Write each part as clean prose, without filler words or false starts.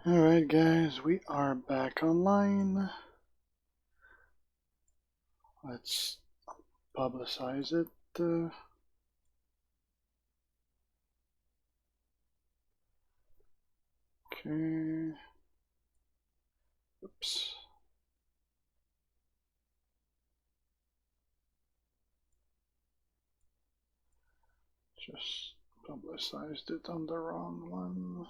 Alright guys, we are back online. Let's publicize it. Okay. Oops. Just publicized it on the wrong one.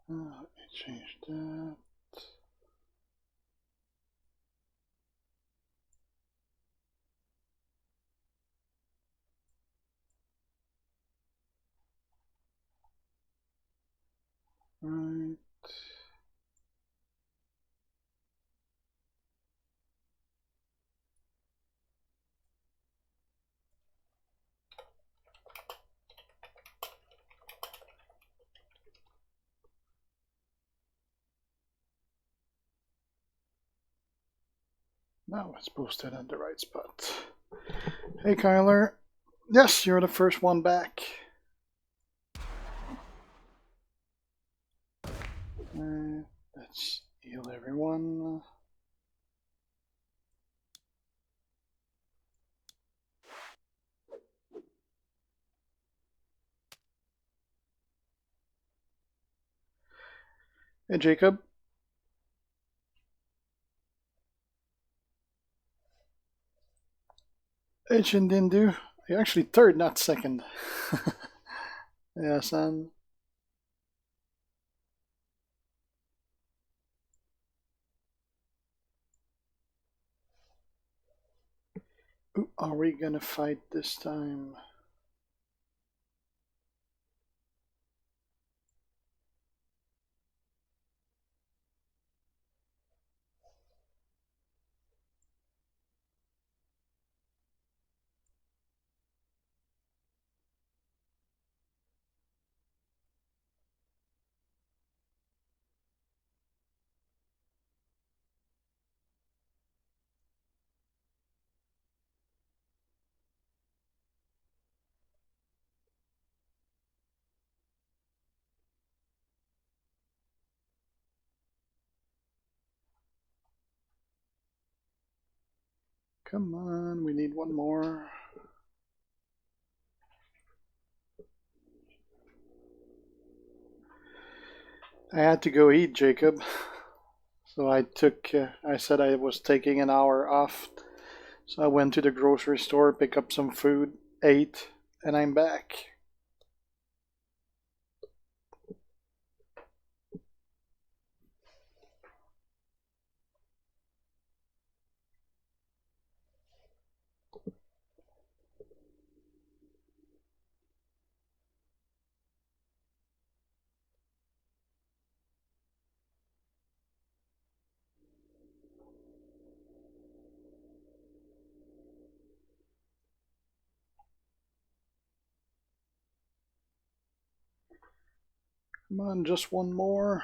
Let me change that. Right. Now it's posted in the right spot. Hey Kyler. Yes, you're the first one back. Let's heal everyone. Hey Jacob. Hey Chindindu. You're actually third, not second. Guersan. Who are we gonna fight this time? Come on, we need one more. I had to go eat, Jacob. So I said I was taking an hour off. So I went to the grocery store, pick up some food, ate, and I'm back. Come on, just one more.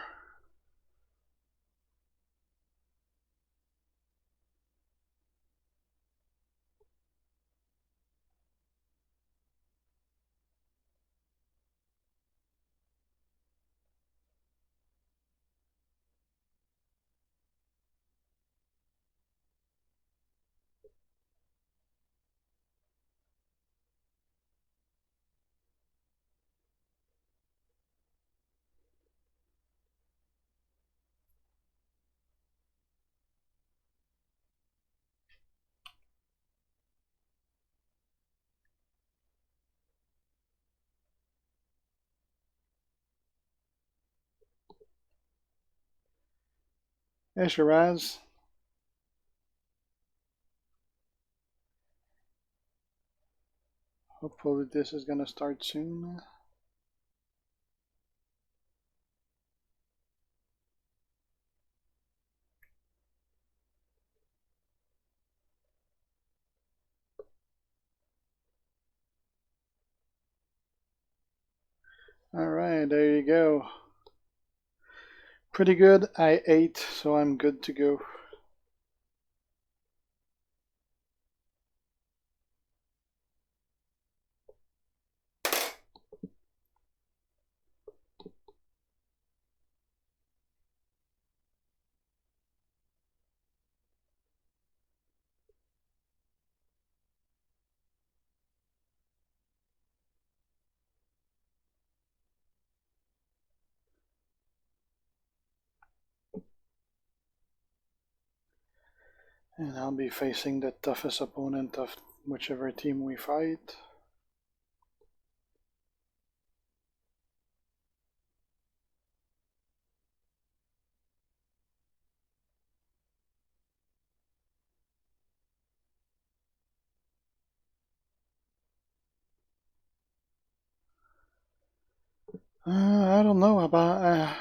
Hey, Shiraz. Hopefully this is gonna start soon. Alright, there you go. Pretty good. I ate, so I'm good to go. And I'll be facing the toughest opponent of whichever team we fight. I don't know about.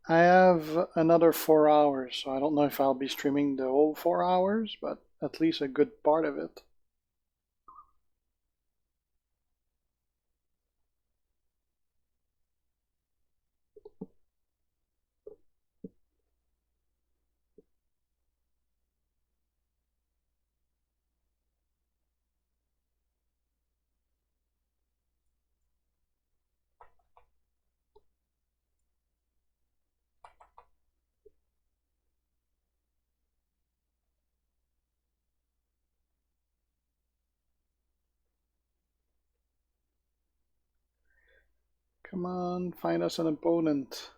I have another 4 hours, so I don't know if I'll be streaming the whole 4 hours, but at least a good part of it. Come on, find us an opponent.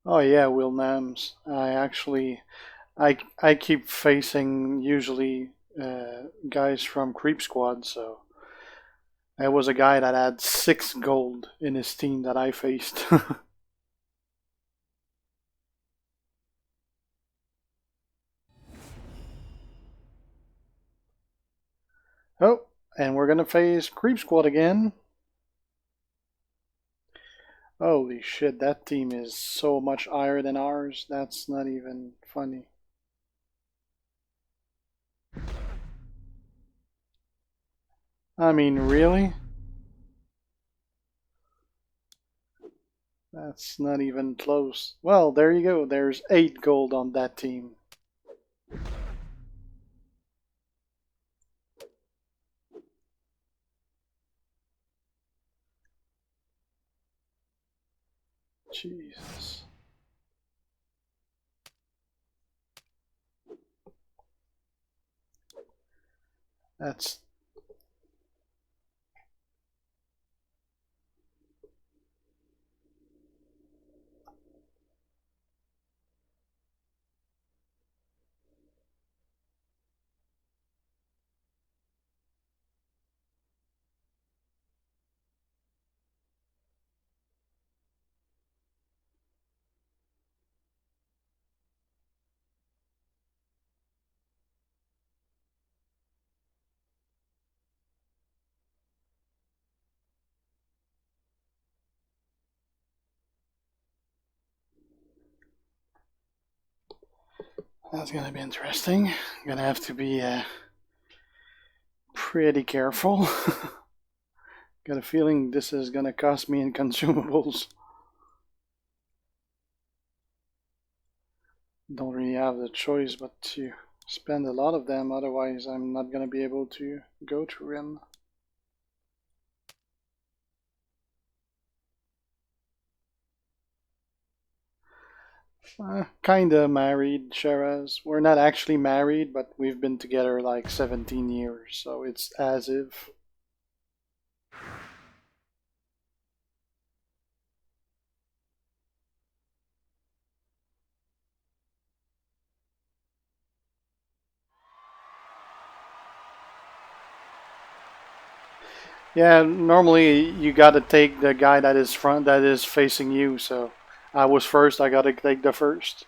Oh yeah, Will Nams. I keep facing usually guys from Creep Squad, so I was a guy that had 6 gold in his team that I faced. Oh, and we're gonna face Creep Squad again. Holy shit, that team is so much higher than ours. That's not even funny. I mean, really? That's not even close. Well, there you go. There's 8 gold on that team. Jesus. That's that's gonna be interesting. I'm gonna have to be pretty careful. Got a feeling this is gonna cost me in consumables. Don't really have the choice but to spend a lot of them, otherwise I'm not gonna be able to go through him. Kinda married, Shiraz. We're not actually married, but we've been together like 17 years, so it's as if. Yeah, normally you gotta take the guy that is facing you, so I was first, I gotta take the first.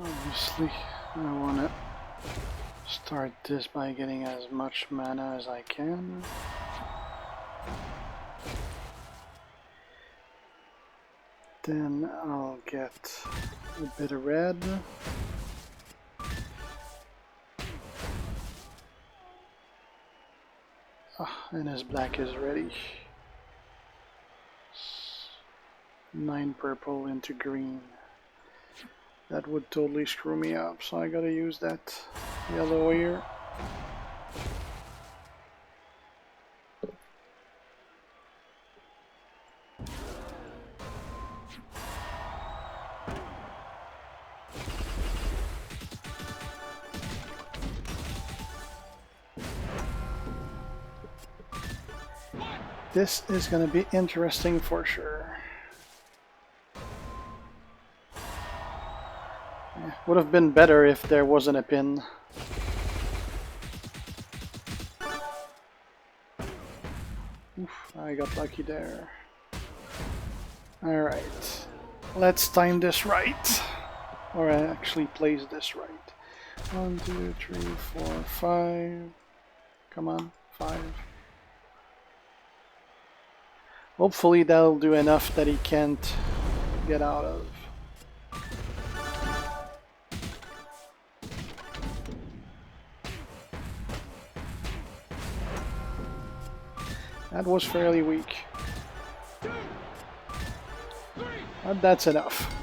Obviously, I wanna start this by getting as much mana as I can. Then I'll get a bit of red. And his black is ready. 9 purple into green. That would totally screw me up, so I gotta use that yellow here. This is gonna be interesting for sure. Yeah, would have been better if there wasn't a pin. Oof, I got lucky there. Alright, let's time this right. Or I actually place this right. 1, 2, 3, 4, 5. Come on, 5. Hopefully that'll do enough that he can't get out of. That was fairly weak. But that's enough.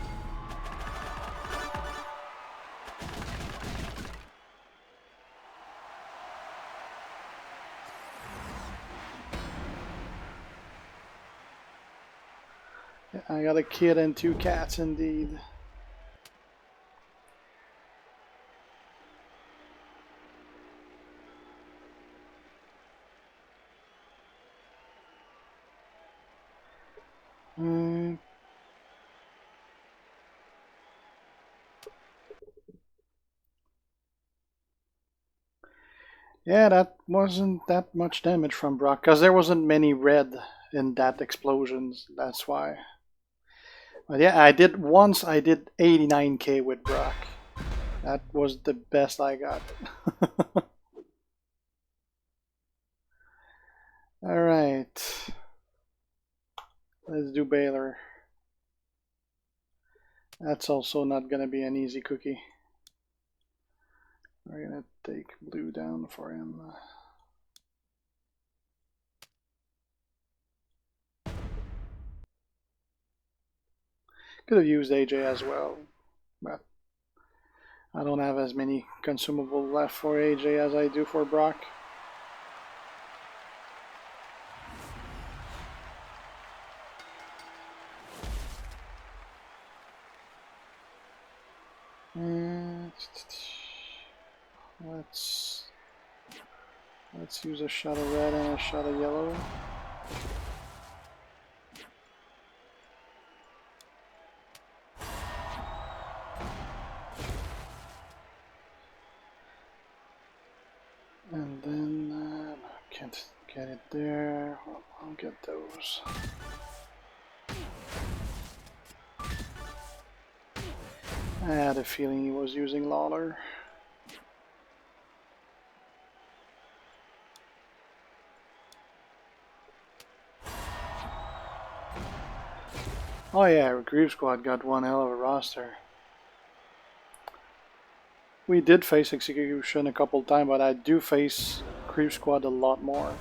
Yeah, I got a kid and 2 cats indeed. Yeah, that wasn't that much damage from Brock, because there wasn't many red in that explosions, that's why. But yeah, I did 89k with Brock. That was the best I got. Alright. Let's do Baylor. That's also not gonna be an easy cookie. We're gonna take blue down for him. Could have used AJ as well, but I don't have as many consumable left for AJ as I do for Brock. Let's use a shot of red and a shot of yellow. And then I can't get it there. Well, I'll get those. I had a feeling he was using Lawler. Oh yeah, Grief Squad got one hell of a roster. We did face Execution a couple times, but I do face Grief Squad a lot more.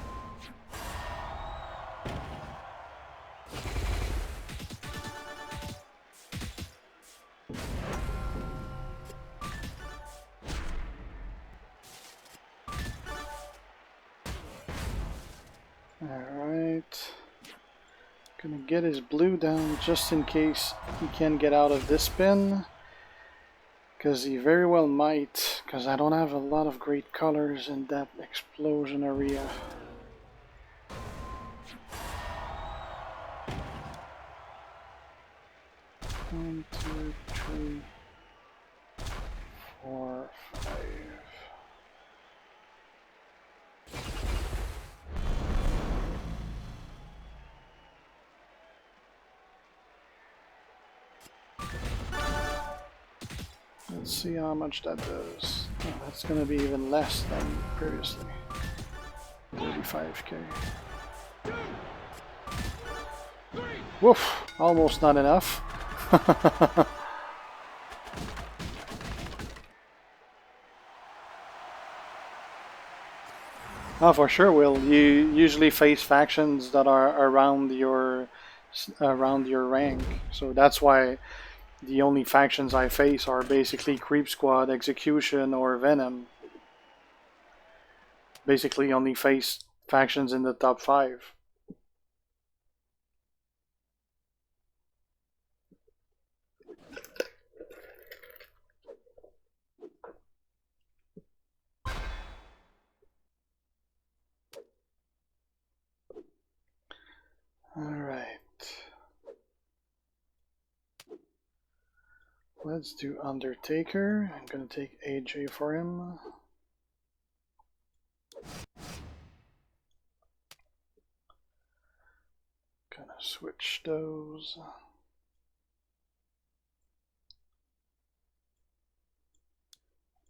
Alright. Gonna get his blue down just in case he can get out of this spin. Because he very well might, because I don't have a lot of great colors in that explosion area. One, two, three, 4, 5. Let's see how much that does. Oh, that's going to be even less than previously. 35k. Woof! Almost not enough. Oh, for sure, Will. You usually face factions that are around your rank, so that's why the only factions I face are basically Creep Squad, Execution, or Venom. Basically, only face factions in the top 5. Alright. Let's do Undertaker. I'm gonna take AJ for him. Gonna switch those.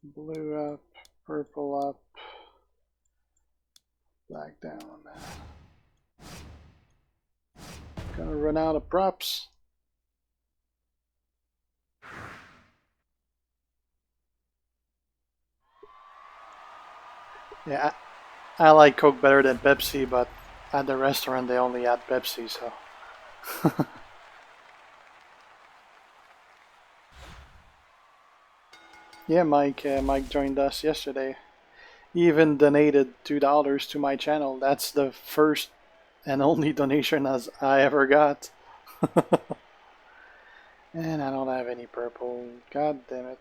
Blue up, purple up, black down. Gonna run out of props. Yeah, I like Coke better than Pepsi, but at the restaurant they only had Pepsi, so. Yeah, Mike joined us yesterday. He even donated $2 to my channel. That's the first and only donation as I ever got. And I don't have any purple. God damn it.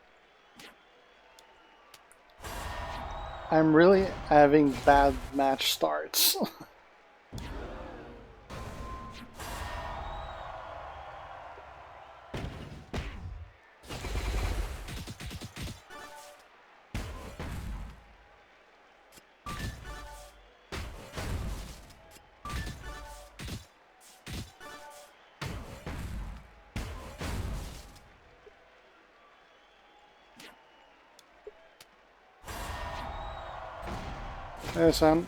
I'm really having bad match starts. Hey, Sam.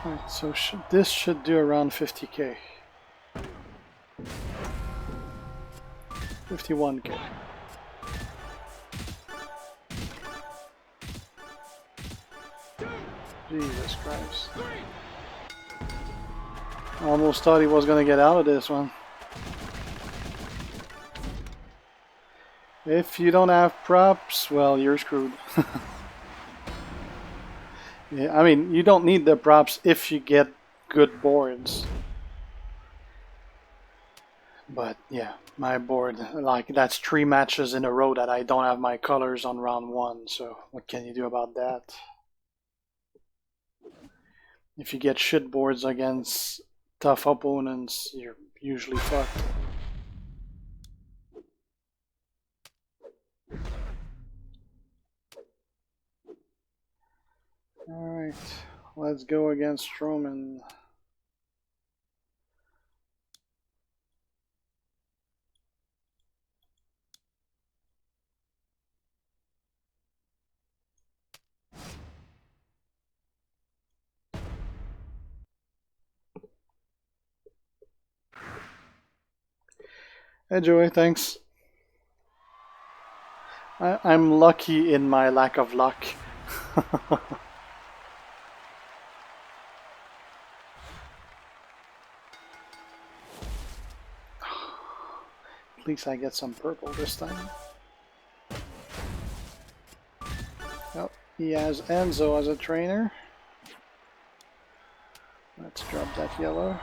Alright, so this should do around 50k. 51k. Jesus Christ. Almost thought he was gonna get out of this one. If you don't have props, well, you're screwed. Yeah, I mean, you don't need the props if you get good boards. But yeah, my board, like, that's 3 matches in a row that I don't have my colors on round 1, so what can you do about that? If you get shit boards against tough opponents, you're usually fucked. Alright, let's go against Strowman. Hey Joey, thanks. I'm lucky in my lack of luck. At least I get some purple this time. Oh, he has Enzo as a trainer. Let's drop that yellow.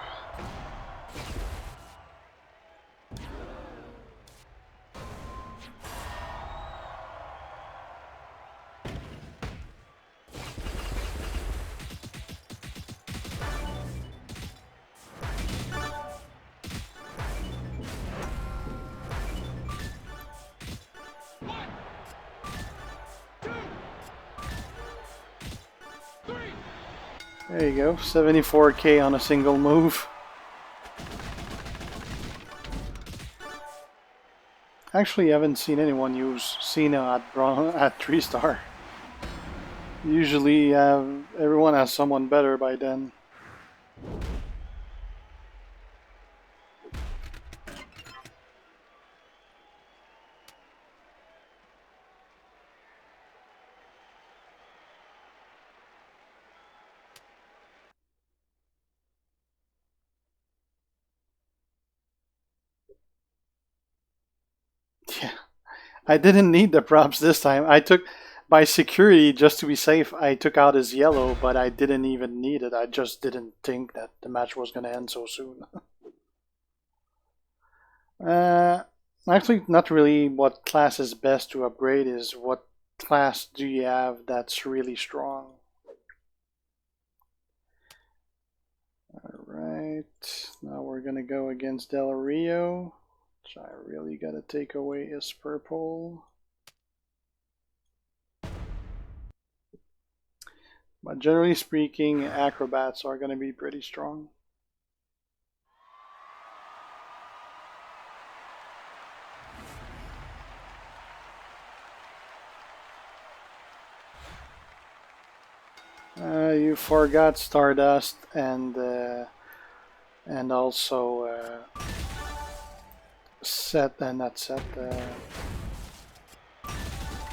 There you go, 74k on a single move. Actually, I haven't seen anyone use Cena at 3-star. Usually, everyone has someone better by then. Yeah, I didn't need the props this time. I took, by security, just to be safe, I took out his yellow, but I didn't even need it. I just didn't think that the match was going to end so soon. Actually, not really. What class is best to upgrade is what class do you have that's really strong. Alright, now we're going to go against Del Rio. So I really gotta take away his purple. But generally speaking, acrobats are gonna be pretty strong. You forgot Stardust and also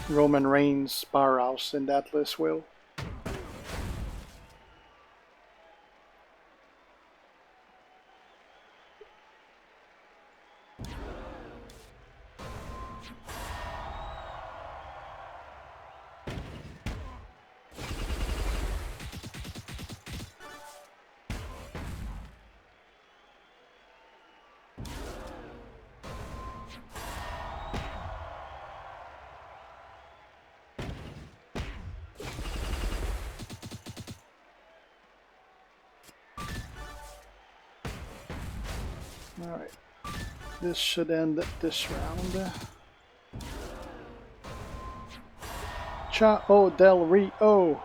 Roman Reigns powerhouse in that list, Will. Alright, this should end this round. Ciao Del Rio!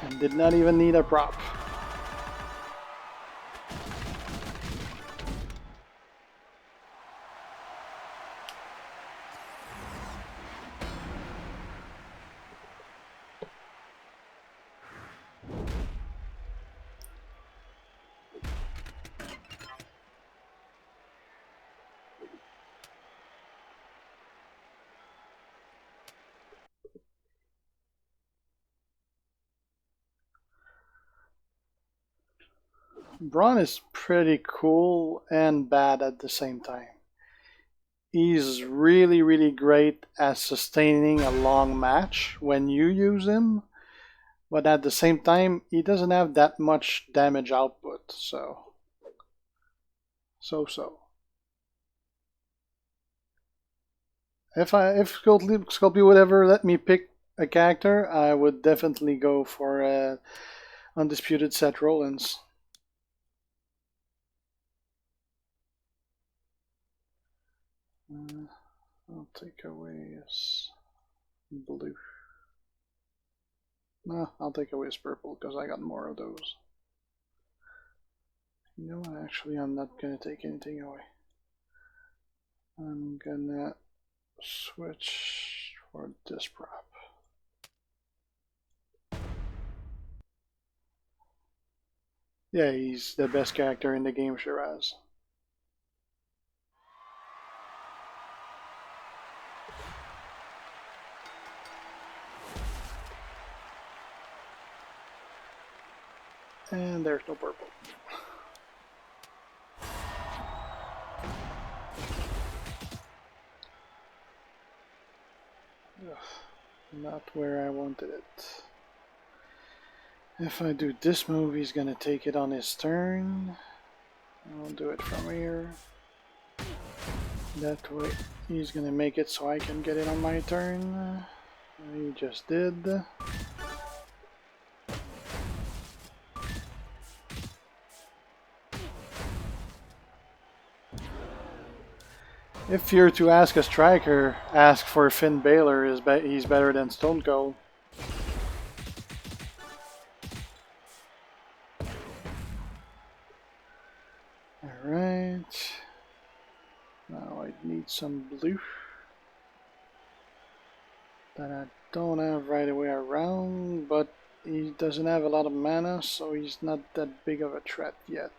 And did not even need a prop. Braun is pretty cool and bad at the same time. He's really, really great at sustaining a long match when you use him, but at the same time, he doesn't have that much damage output, so. If Sculpey would ever let me pick a character, I would definitely go for Undisputed Seth Rollins. I'll take away his blue. No, I'll take away his purple because I got more of those. You know what? Actually, I'm not gonna take anything away. I'm gonna switch for this prop. Yeah, he's the best character in the game, Shiraz. And there's no purple. Ugh, not where I wanted it. If I do this move, he's gonna take it on his turn. I'll do it from here. That way, he's gonna make it so I can get it on my turn. He just did. If you're to ask a striker, ask for Finn Balor. He's better than Stone Cold. Alright. Now I need some blue that I don't have right away around, but he doesn't have a lot of mana, so he's not that big of a threat yet.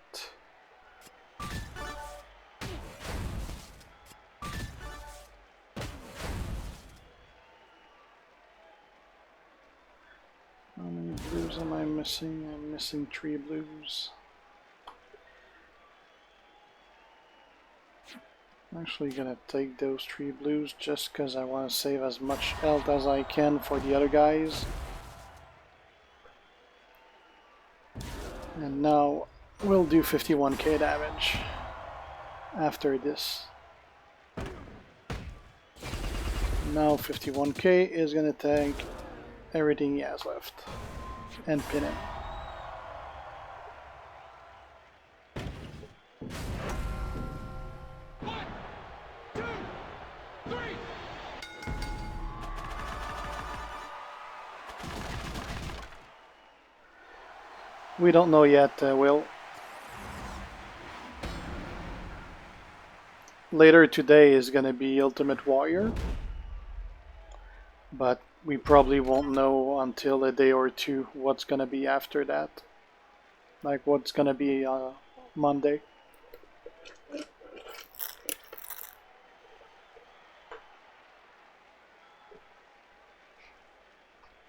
How many blues am I missing? I'm missing 3 blues. I'm actually gonna take those 3 blues just because I want to save as much health as I can for the other guys. And now we'll do 51k damage after this. Now 51k is gonna tank everything he has left and pin him. We don't know yet, Will. Later today is gonna be Ultimate Warrior, but we probably won't know until a day or two what's gonna be after that. Like what's gonna be Monday.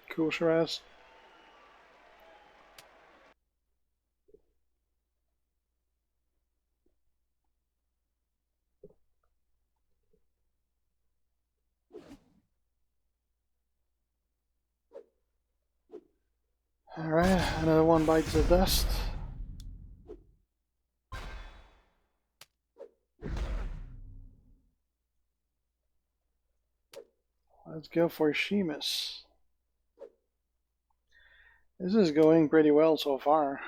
Cool, Shiraz. Alright, another one bites the dust. Let's go for Sheamus. This is going pretty well so far.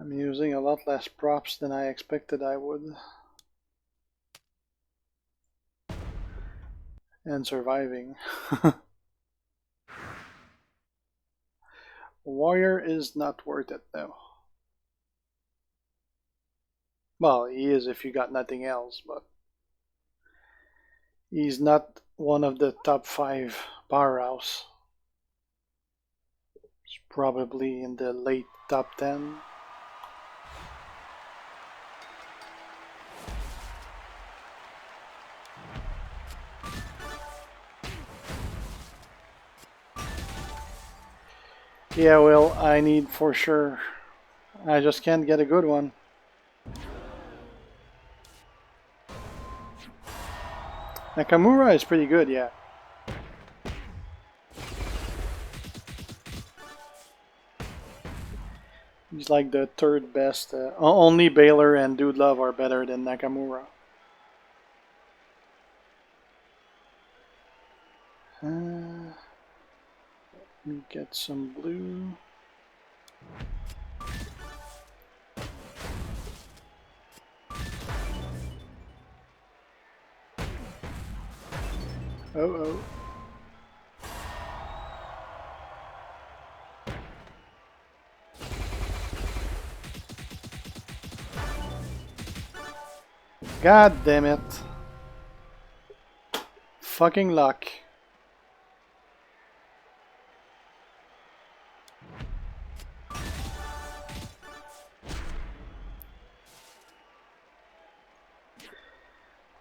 I'm using a lot less props than I expected I would. And surviving. Warrior is not worth it though. Well, he is if you got nothing else, but he's not one of the top 5 powerhouse. He's probably in the late top 10. Yeah, well, I need for sure. I just can't get a good one. Nakamura is pretty good, yeah. He's like the 3rd best. Only Baylor and Dude Love are better than Nakamura. Let me get some blue. Oh. God damn it. Fucking luck.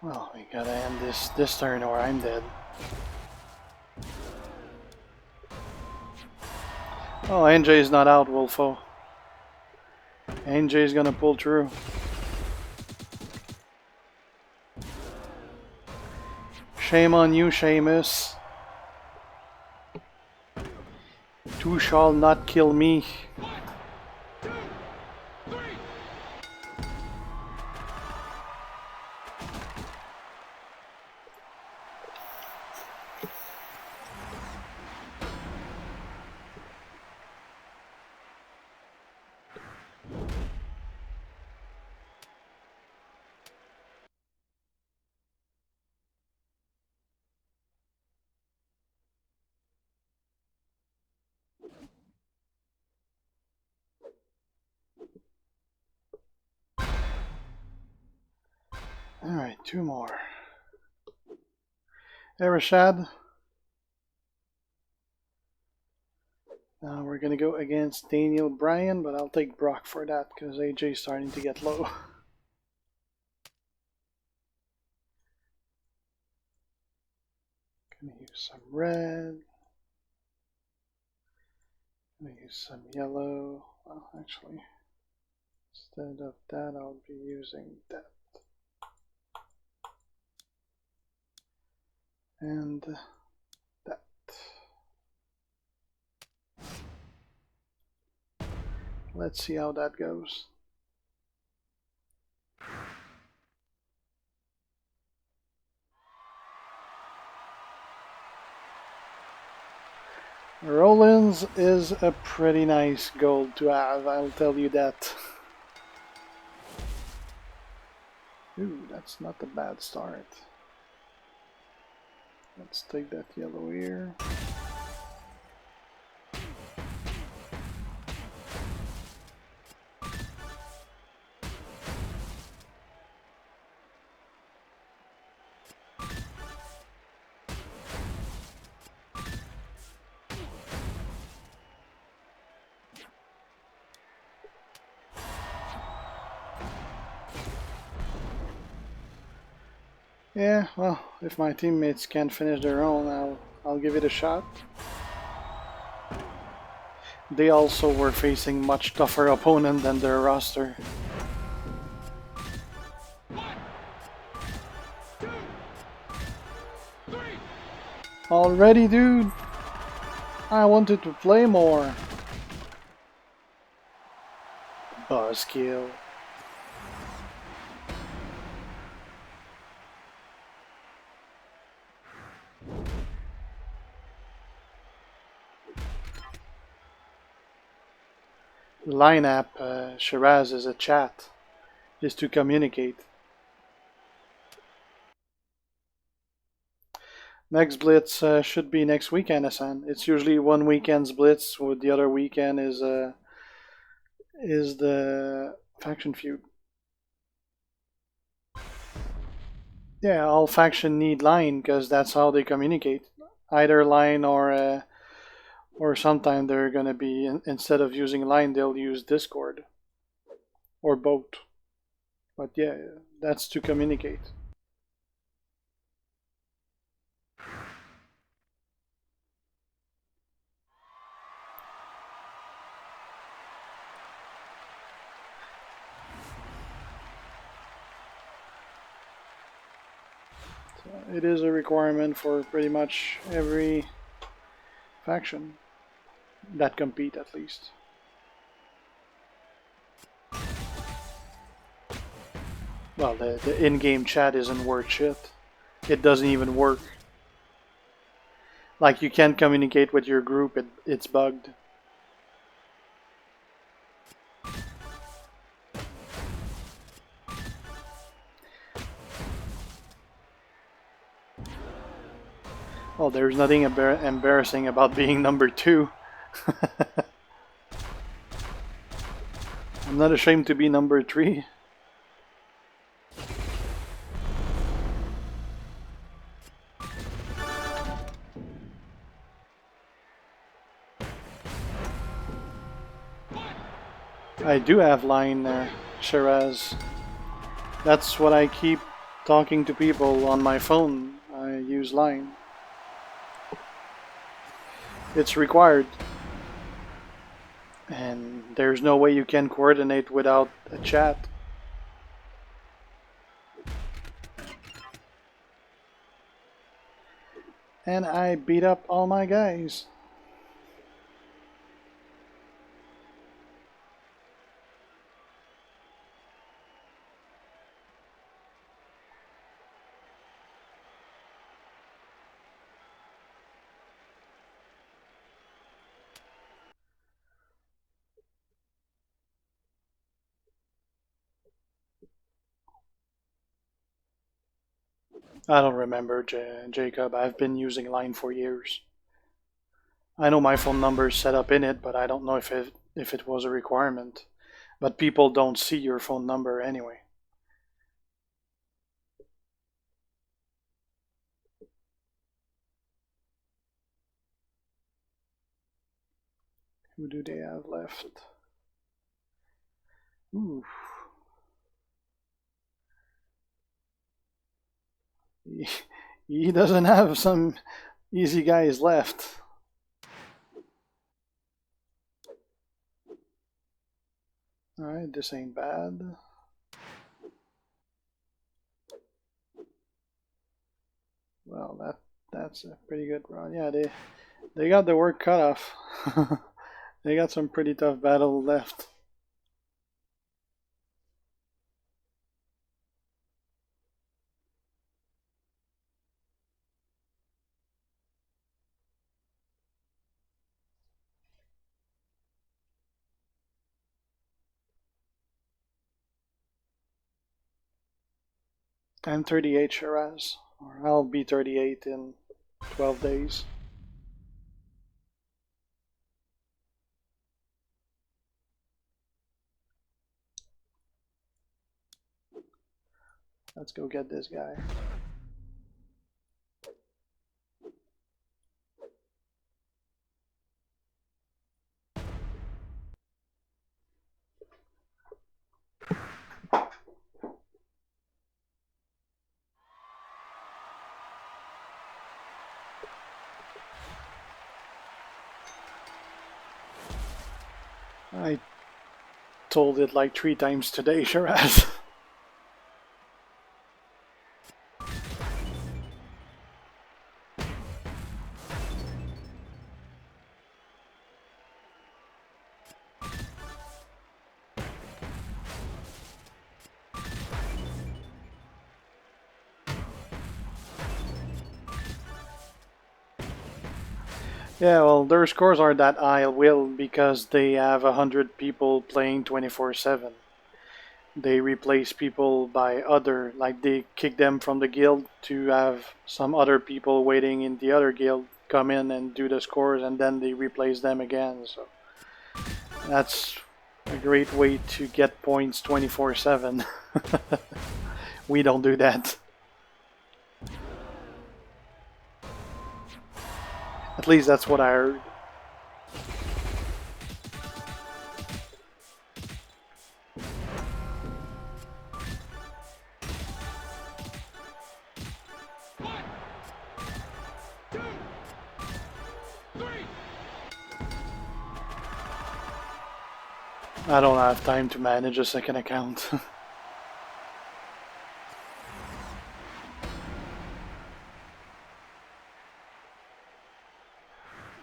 Well, we gotta end this turn or I'm dead. Oh, NJ is not out, Wolfo. NJ is gonna pull through. Shame on you, Sheamus. Two shall not kill me. Alright, 2 more. Erishad. Now we're gonna go against Daniel Bryan, but I'll take Brock for that because AJ's starting to get low. Gonna use some red. Gonna use some yellow. Well, actually, instead of that, I'll be using that. And that. Let's see how that goes. Rollins is a pretty nice gold to have, I'll tell you that. Ooh, that's not a bad start. Let's take that yellow here. Yeah, well, if my teammates can't finish their own, I'll give it a shot. They also were facing much tougher opponent than their roster. Already, dude? I wanted to play more. Buzzkill. Line app, Shiraz is a chat, is to communicate. Next blitz should be next weekend, Hassan. It's usually one weekend's blitz, with the other weekend is the faction feud. Yeah, all faction need line because that's how they communicate. Either line or sometime they're gonna be instead of using line they'll use Discord or both. But yeah, that's to communicate. It is a requirement for pretty much every faction that compete, at least. Well, the in-game chat isn't worth shit. It doesn't even work. Like, you can't communicate with your group, it's bugged. Well, there's nothing embarrassing about being number 2. I'm not ashamed to be number 3. I do have line, Shiraz. That's what I keep talking to people on my phone. I use line. It's required. And there's no way you can coordinate without a chat. And I beat up all my guys. I don't remember, Jacob. I've been using line for years. I know my phone number is set up in it, but I don't know if it was a requirement. But people don't see your phone number anyway. Who do they have left? Ooh. He doesn't have some easy guys left. Alright, this ain't bad. Well, that's a pretty good run. Yeah, they got the work cut off. They got some pretty tough battle left. I'm 38, Shiraz. Or I'll be 38 in 12 days. Let's go get this guy. I told it like 3 times today, Shiraz. Yeah, well, their scores aren't that high, will, because they have 100 people playing 24/7. They replace people by other, like they kick them from the guild to have some other people waiting in the other guild come in and do the scores, and then they replace them again. So that's a great way to get points 24/7. We don't do that. At least that's what I heard. I don't have time to manage a second account.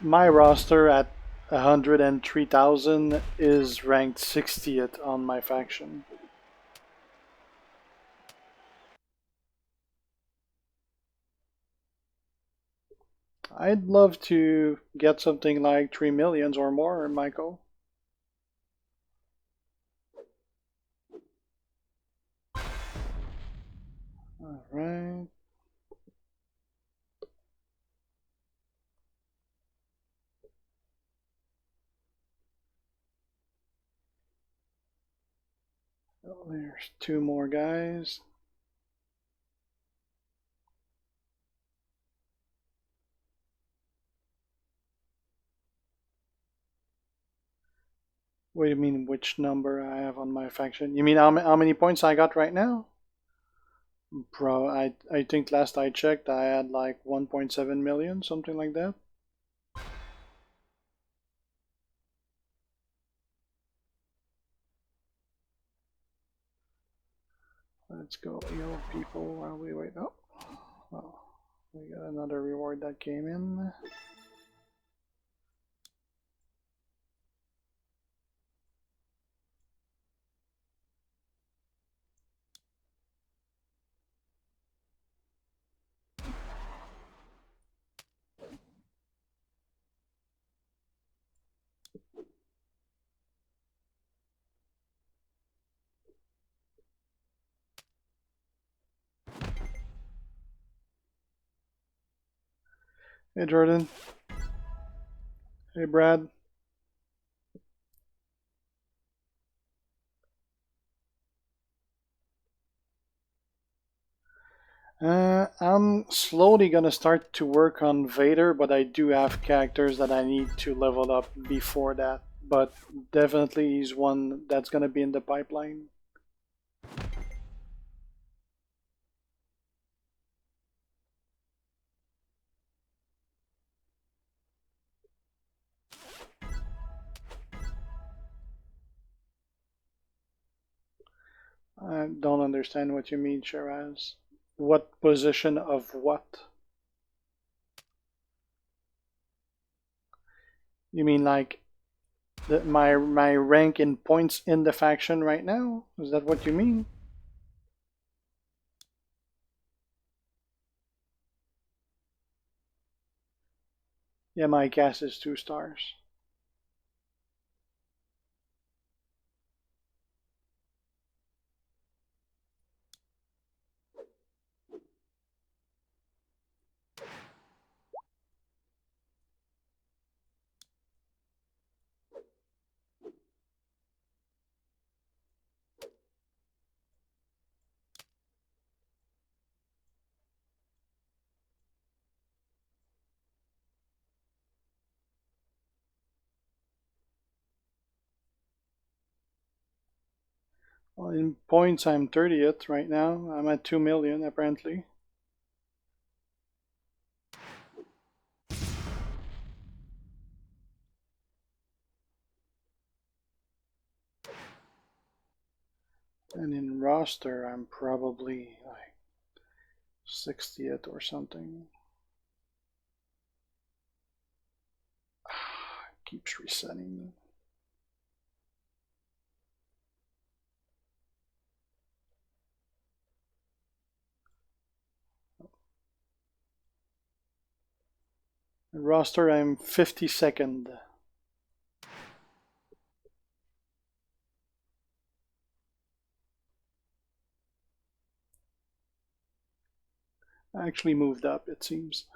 My roster at 103,000 is ranked 60th on my faction. I'd love to get something like 3 millions or more, Michael. Alright. Oh, there's 2 more guys. What do you mean, which number I have on my faction? You mean how many points I got right now? Bro, I think last I checked I had like 1.7 million, something like that. Let's go heal people while we wait. Oh, well, we got another reward that came in. Hey Jordan. Hey Brad. I'm slowly gonna start to work on Vader, but I do have characters that I need to level up before that. But definitely he's one that's gonna be in the pipeline. I don't understand what you mean, Shiraz. What position of what? You mean like my rank in points in the faction right now? Is that what you mean? Yeah, my cast is 2 stars. Well, in points, I'm 30th right now. I'm at 2 million apparently. And in roster, I'm probably like 60th or something. Keeps resetting. In roster, I'm 52nd. I actually moved up, it seems.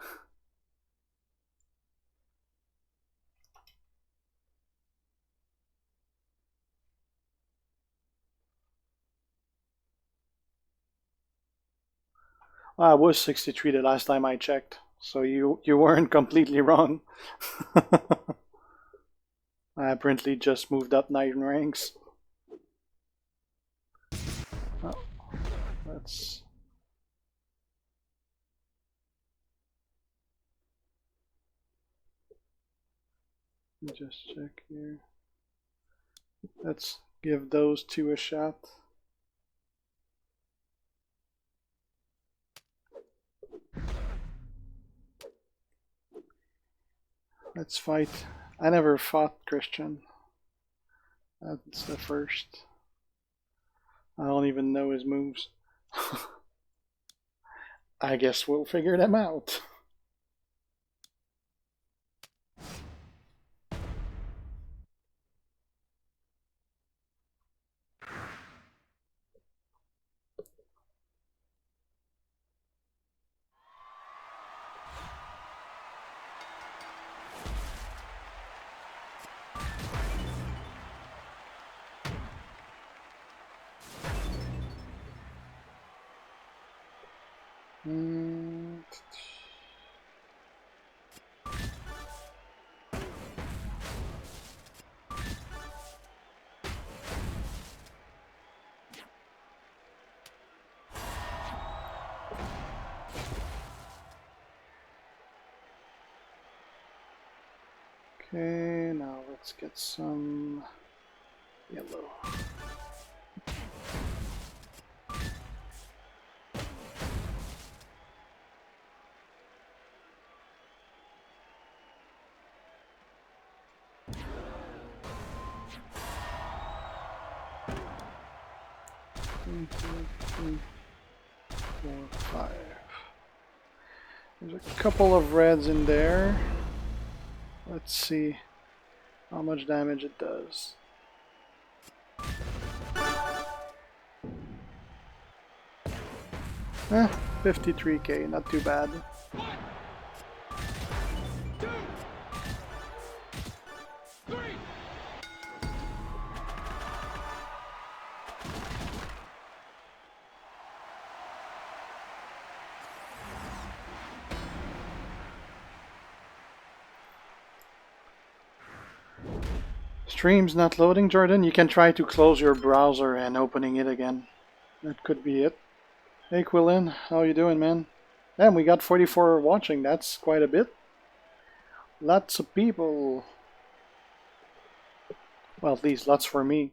I was 63 the last time I checked, so you weren't completely wrong. I apparently just moved up 9 ranks. Oh, let's just check here. Let's give those 2 a shot. Let's fight. I never fought Christian. That's the first. I don't even know his moves. I guess we'll figure them out. Okay, now let's get some yellow. Three, 4, 5. There's a couple of reds in there. Let's see how much damage it does. 53k, not too bad. Stream's not loading, Jordan. You can try to close your browser and opening it again. That could be it. Hey Quillen, how you doing, man? Damn, we got 44 watching. That's quite a bit. Lots of people. Well, at least lots for me.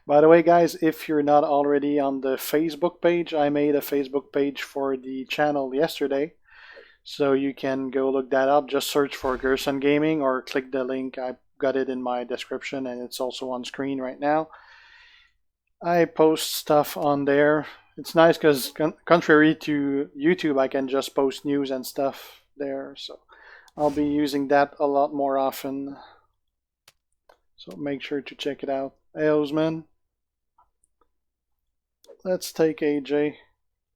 By the way, guys, if you're not already on the Facebook page, I made a Facebook page for the channel yesterday. So you can go look that up. Just search for Guersan Gaming or click the link. I got it in my description and it's also on screen right now. I post stuff on there. It's nice because contrary to YouTube, I can just post news and stuff there. So I'll be using that a lot more often. So make sure to check it out. Hey, Osman. Let's take AJ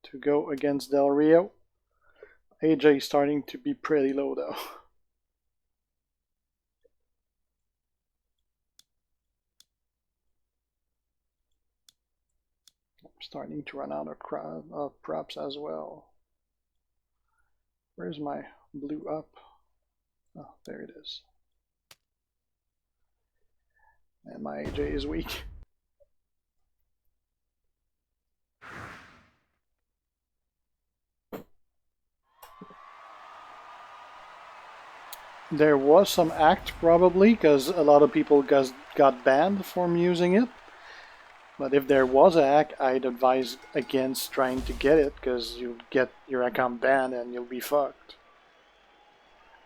to go against Del Rio. AJ is starting to be pretty low though. I'm starting to run out of props as well. Where's my blue up? Oh, there it is. And my AJ is weak. There was some act probably because a lot of people got banned from using it. But if there was a hack, I'd advise against trying to get it because you'll get your account banned and you'll be fucked.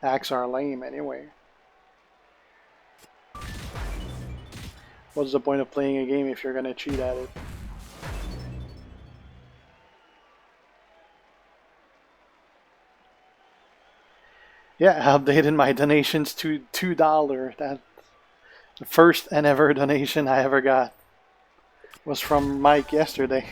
Hacks are lame anyway. What's the point of playing a game if you're gonna cheat at it? Yeah, I updated my donations to $2. That's the first and ever donation I ever got. Was from Mike yesterday.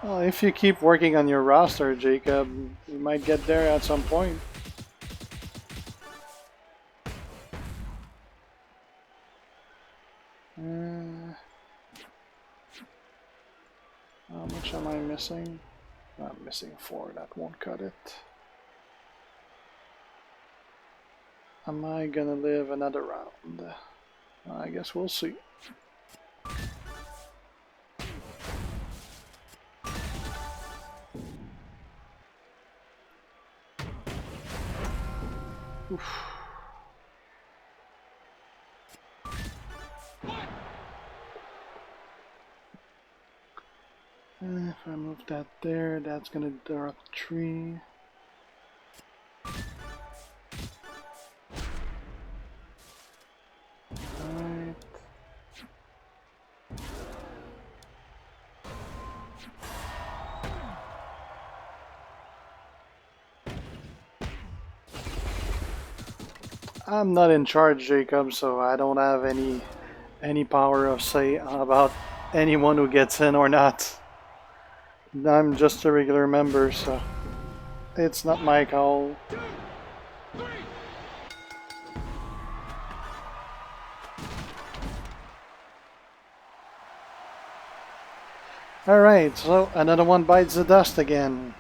Well, if you keep working on your roster, Jacob, you might get there at some point. How much am I missing? I'm missing 4, that won't cut it. Am I gonna live another round? I guess we'll see. Oof. If I move that there, that's gonna drop 3. Right. I'm not in charge, Jacob, so I don't have any power of say about anyone who gets in or not. I'm just a regular member, so it's not my call. Alright, so another one bites the dust again.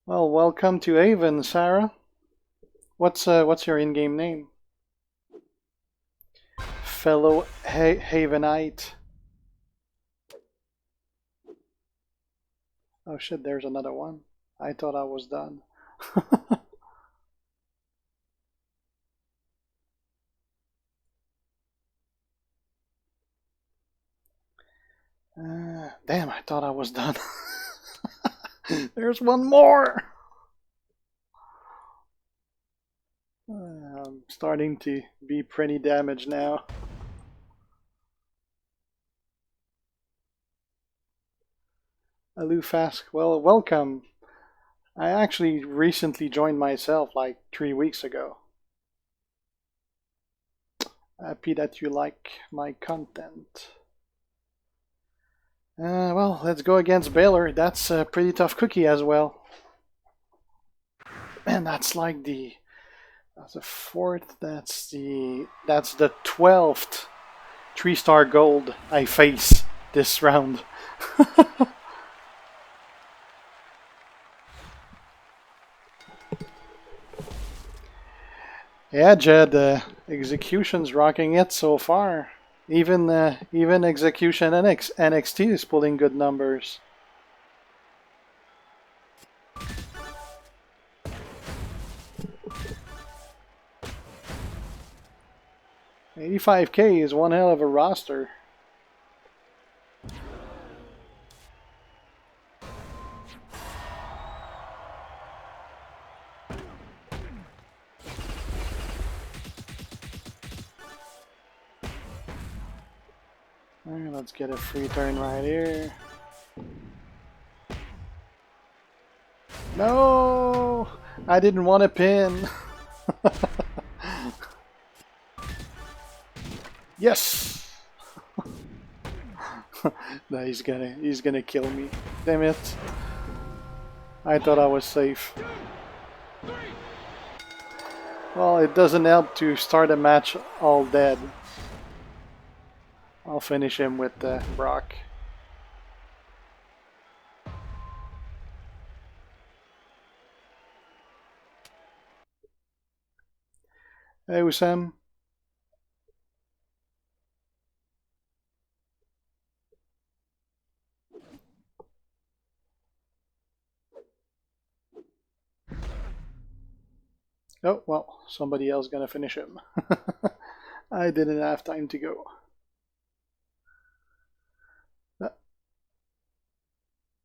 Well, welcome to Haven, Sarah. What's your in-game name? Fellow Havenite. Oh shit, there's another one. I thought I was done. Damn, I thought I was done. There's one more. I'm starting to be pretty damaged now. Alufask, well, welcome. I actually recently joined myself like 3 weeks ago. Happy that you like my content. Well, let's go against Baylor. That's a pretty tough cookie as well. And that's like that's the fourth. That's the 12th 3-star gold I face this round. Yeah, Jed, execution's rocking it so far. Even execution NXT is pulling good numbers. $85K is one hell of a roster. Right, let's get a free turn right here. No, I didn't want to pin. Yes. No, he's gonna kill me. Damn it. I thought I was safe. Well, it doesn't help to start a match all dead. I'll finish him with Brock. Hey, Usam. Oh, well, somebody else gonna finish him. I didn't have time to go.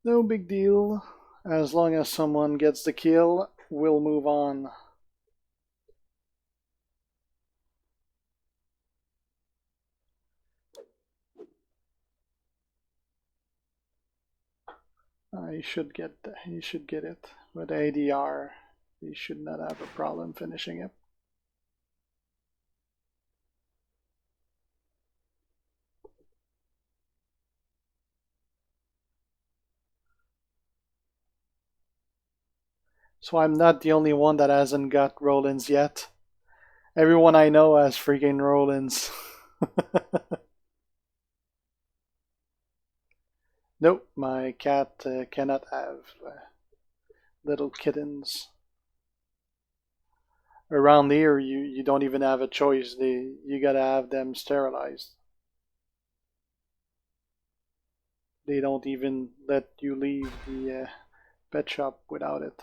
No big deal. As long as someone gets the kill, we'll move on. He should get it with ADR. He should not have a problem finishing it. So I'm not the only one that hasn't got Rollins yet. Everyone I know has freaking Rollins. Nope, my cat cannot have little kittens. Around here, you don't even have a choice. You gotta have them sterilized. They don't even let you leave the pet shop without it.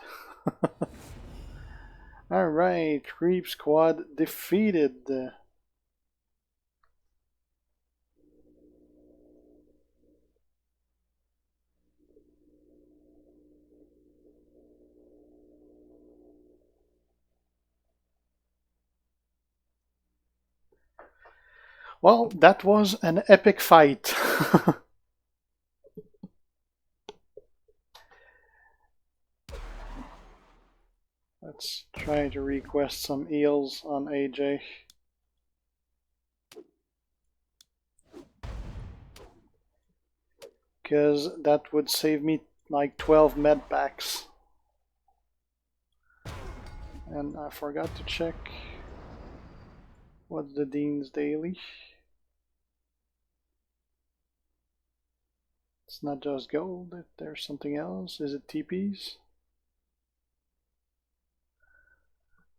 Alright, Creep Squad defeated. Well, that was an epic fight. Let's try to request some eels on AJ. Because that would save me like 12 med packs. And I forgot to check what's the Dean's Daily. It's not just gold, there's something else. Is it TPs?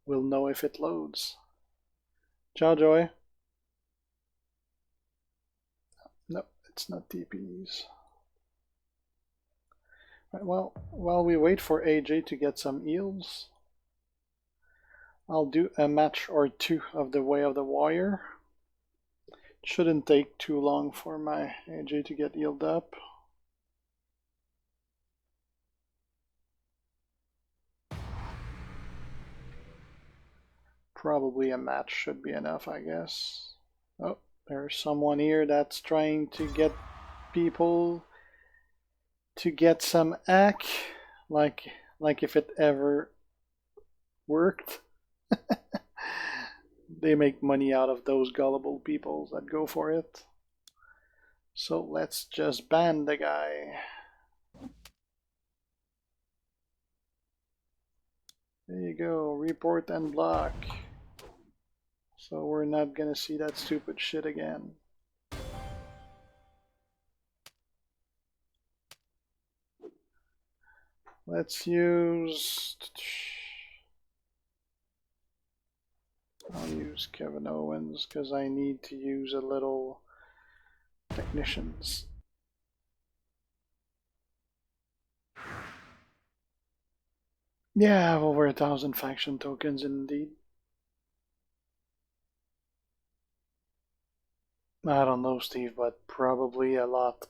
We'll know if it loads. Ciao, Joy. No, it's not TPs. Right, well, while we wait for AJ to get some eels, I'll do a match or two of the Way of the Warrior. It shouldn't take too long for my AJ to get healed up. Probably a match should be enough, I guess. Oh, there's someone here that's trying to get people to get some ack, like if it ever worked. They make money out of those gullible people that go for it. So let's just ban the guy. There you go, report and block. So we're not gonna see that stupid shit again. Let's use... I'll use Kevin Owens because I need to use a little technicians. Yeah, I have over 1,000 faction tokens indeed. I don't know, Steve, but probably a lot.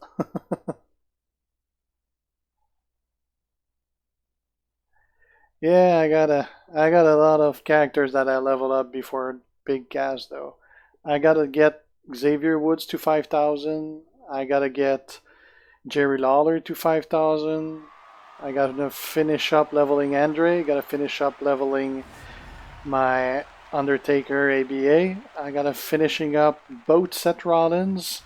Yeah, I got a lot of characters that I level up before big cast though. I gotta get Xavier Woods to 5,000. I gotta get Jerry Lawler to 5,000. I gotta finish up leveling Andre. Gotta finish up leveling my Undertaker ABA. I gotta finishing up both Seth Rollins,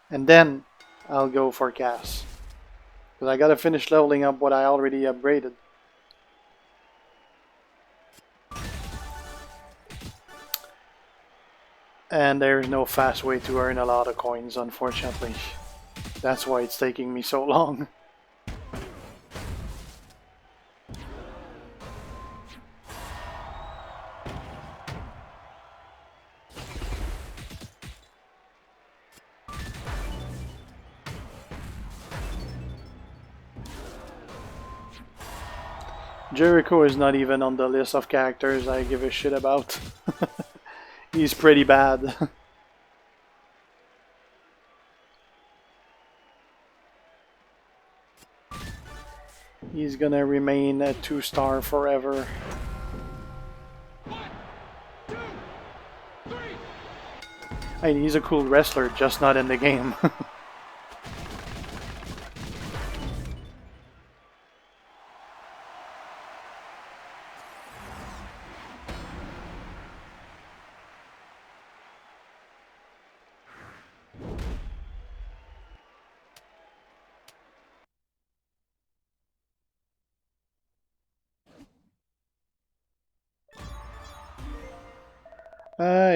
and then I'll go for Cass. Because I gotta finish leveling up what I already upgraded. And there's no fast way to earn a lot of coins, unfortunately. That's why it's taking me so long. Jericho is not even on the list of characters I give a shit about. He's pretty bad. He's gonna remain a 2-star forever. 1, 2, 3. I mean, he's a cool wrestler, just not in the game.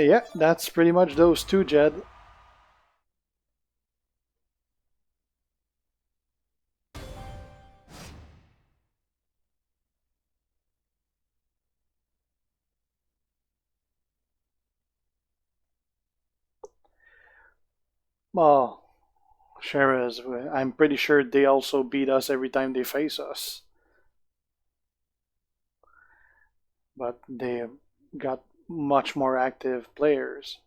Yeah, that's pretty much those two, Jed. Well, Sheraz, I'm pretty sure they also beat us every time they face us. But they got much more active players.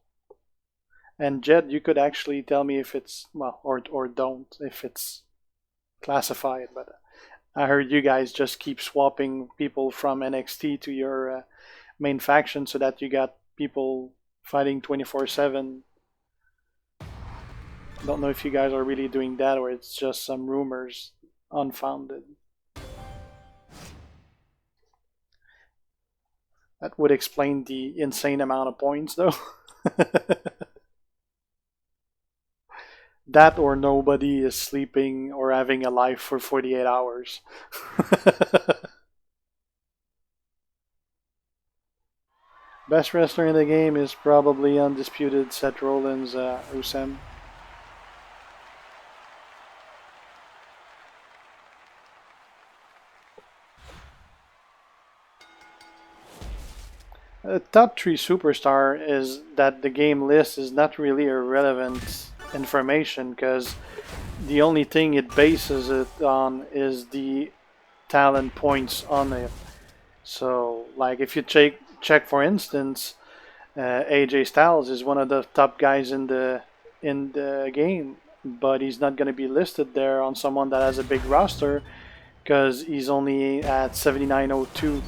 And Jed, you could actually tell me if it's, well, or don't, if it's classified. But I heard you guys just keep swapping people from NXT to your main faction so that you got people fighting 24/7. Don't know if you guys are really doing that or it's just some rumors, unfounded. That would explain the insane amount of points, though. That or nobody is sleeping or having a life for 48 hours. Best wrestler in the game is probably undisputed Seth Rollins, Usem. Top 3 superstar is that the game list is not really irrelevant information because the only thing it bases it on is the talent points on it. So, like if you check for instance, AJ Styles is one of the top guys in the game, but he's not going to be listed there on someone that has a big roster because he's only at 7902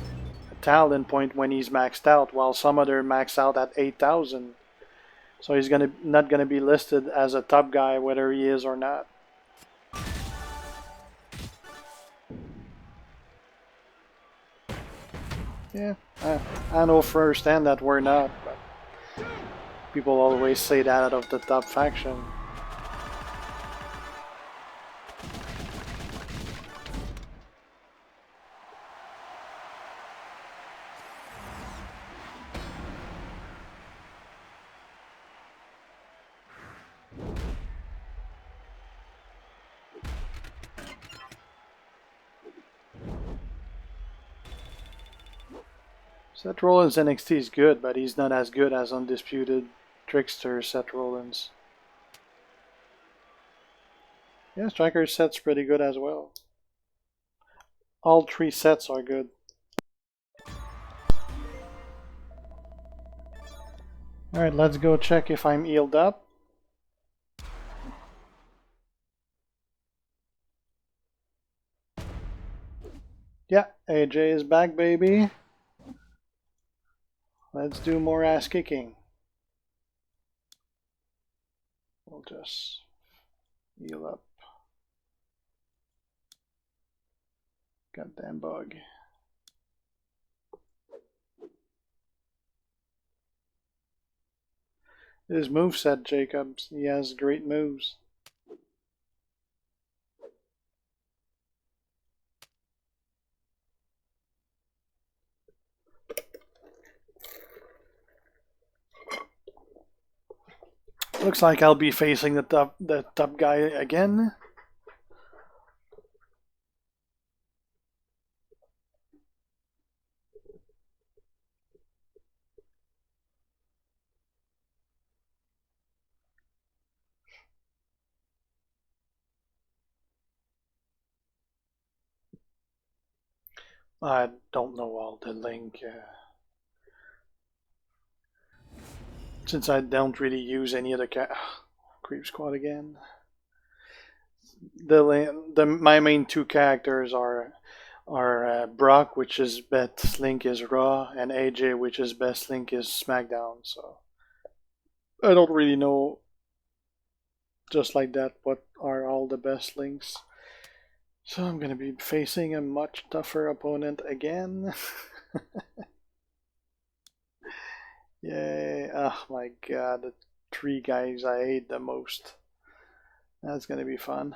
talent point when he's maxed out, while some other max out at 8,000. So he's not gonna be listed as a top guy whether he is or not. Yeah, I know firsthand that we're not, but people always say that out of the top faction. Seth Rollins NXT is good, but he's not as good as Undisputed Trickster Seth Rollins. Yeah, Striker's set's pretty good as well. All three sets are good. Alright, let's go check if I'm healed up. Yeah, AJ is back, baby. Let's do more ass kicking. We'll just heal up. Goddamn bug. His moveset, Jacobs. He has great moves. Looks like I'll be facing the top guy again. I don't know all the link. Since I don't really use any of the Creep Squad again. My main two characters are Brock, which is best link is Raw, and AJ, which is best link is SmackDown. So I don't really know, just like that, what are all the best links. So I'm gonna be facing a much tougher opponent again. Yay! Oh my god, the three guys I hate the most. That's gonna be fun.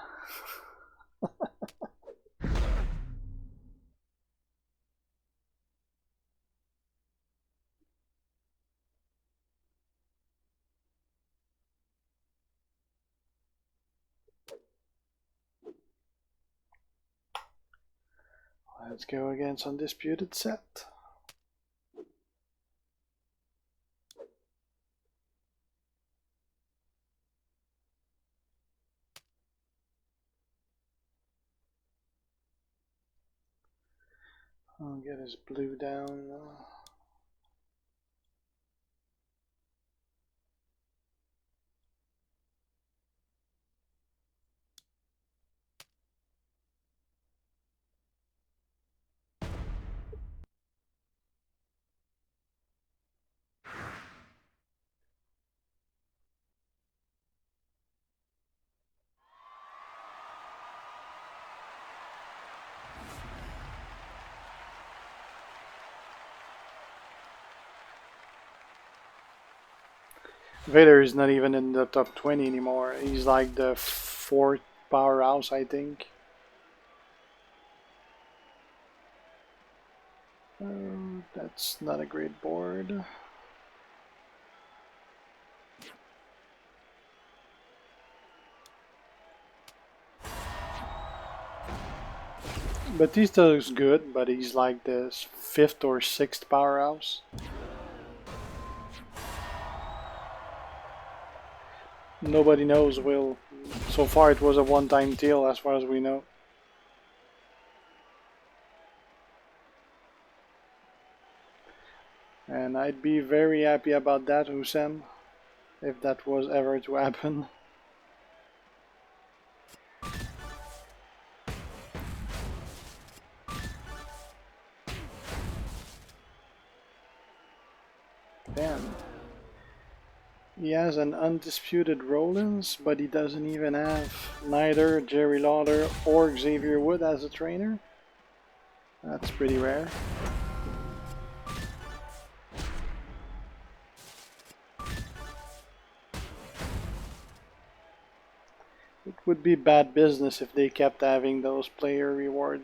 Let's go against Undisputed Set. I'll get his blue down. Vader is not even in the top 20 anymore. He's like the fourth powerhouse, I think. That's not a great board. Batista is good, but he's like the fifth or sixth powerhouse. Nobody knows, Will. So far it was a one-time deal as far as we know. And I'd be very happy about that, Husam, if that was ever to happen. Damn. He has an undisputed Rollins, but he doesn't even have neither Jerry Lawler or Xavier Wood as a trainer. That's pretty rare. It would be bad business if they kept having those player reward,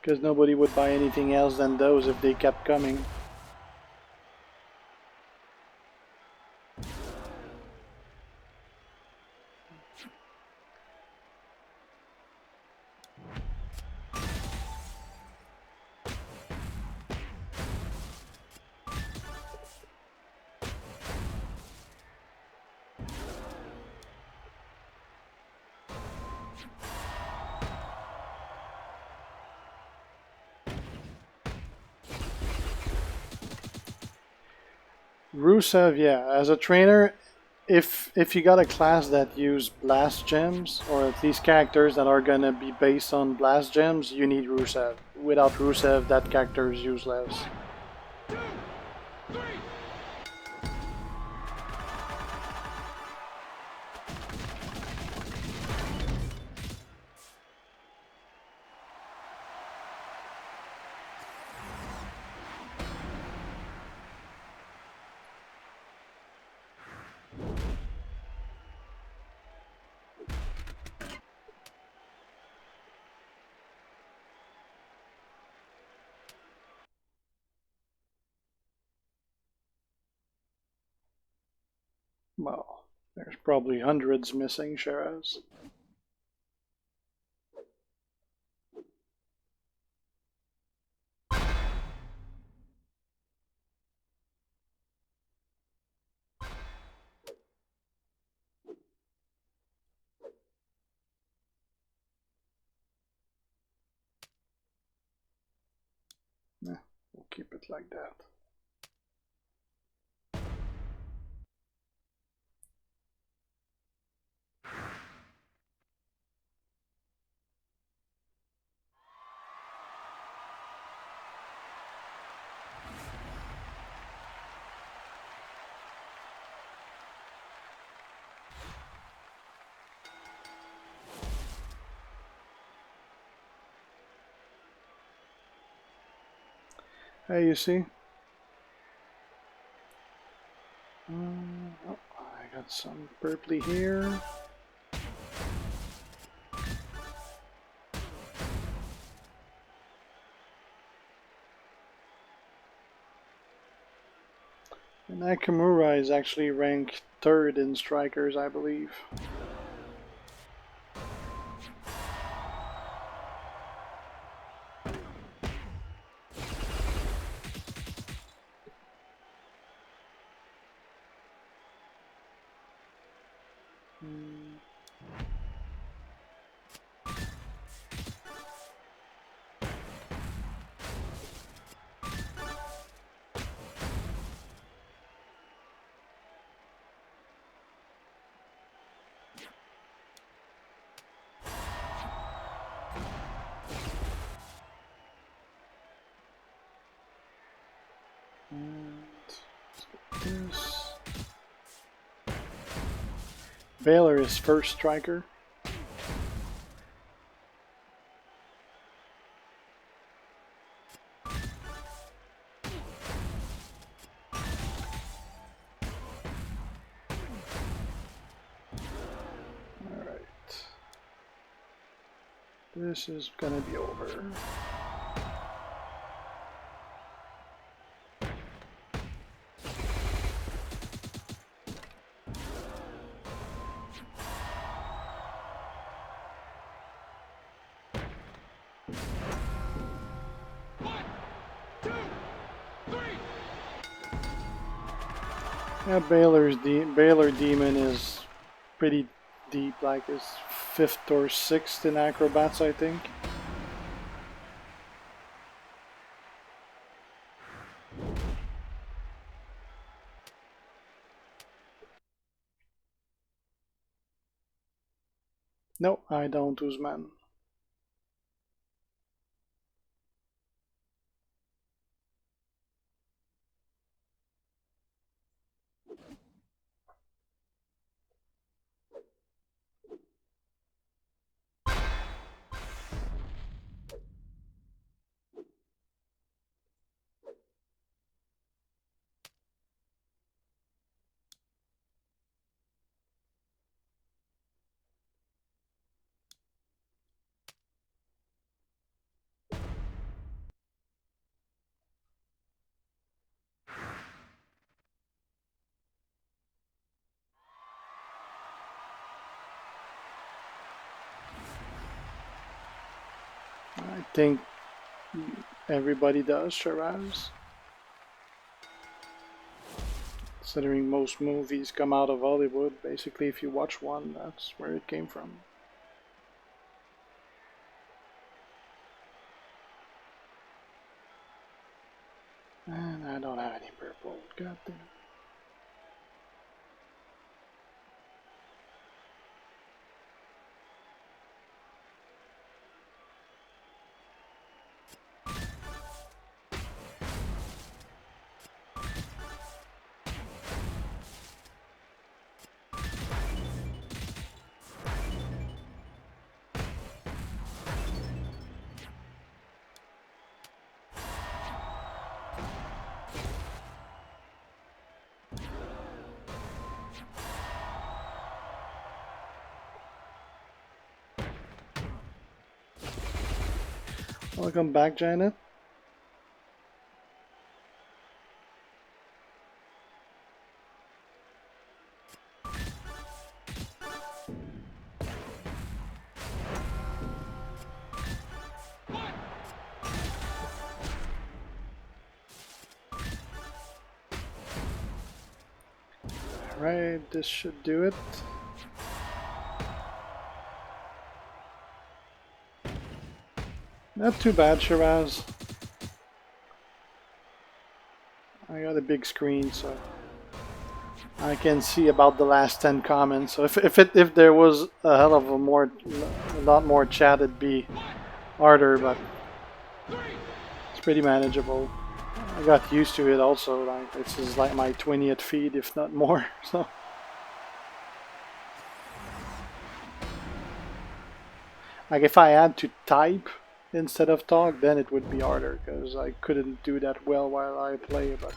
because nobody would buy anything else than those if they kept coming. Rusev, yeah, as a trainer, if you got a class that use blast gems, or at least characters that are gonna be based on blast gems, you need Rusev. Without Rusev, that character is useless. 2, 3. Well, there's probably hundreds missing Shiraz. Yeah, we'll keep it like that. Hey, you see? Oh, I got some purpley here. And Nakamura is actually ranked 3rd in strikers, I believe. And let's get this. Baylor is 1st striker. Alright. This is gonna be over. Yeah, Baylor Demon is pretty deep, like it's 5th or 6th in acrobats, I think. No, I don't, Usman. I think everybody does, Shiraz. Considering most movies come out of Hollywood, basically if you watch one, that's where it came from. And I don't have any purple, god damn it. Welcome back, Janet. Alright, this should do it. Not too bad, Shiraz. I got a big screen, so I can see about the last 10 comments. So if there was a hell of a lot more chat, it'd be harder, but it's pretty manageable. I got used to it also. Like this is like my 20th feed, if not more. So like if I had to type instead of talk, then it would be harder because I couldn't do that well while I play. But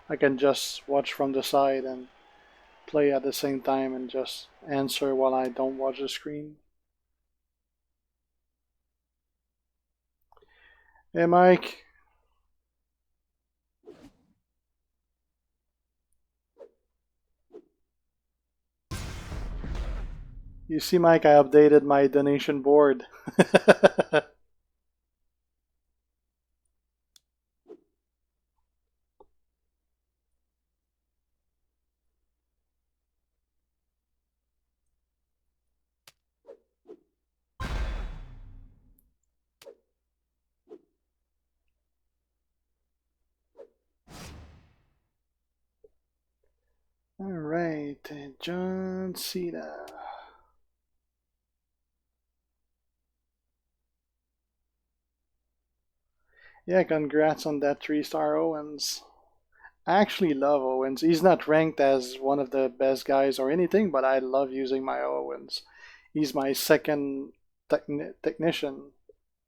I can just watch from the side and play at the same time and just answer while I don't watch the screen. Hey, Mike. You see, Mike, I updated my donation board. Alright, John Cena. Yeah, congrats on that 3-star Owens. I actually love Owens. He's not ranked as one of the best guys or anything, but I love using my Owens. He's my second technician.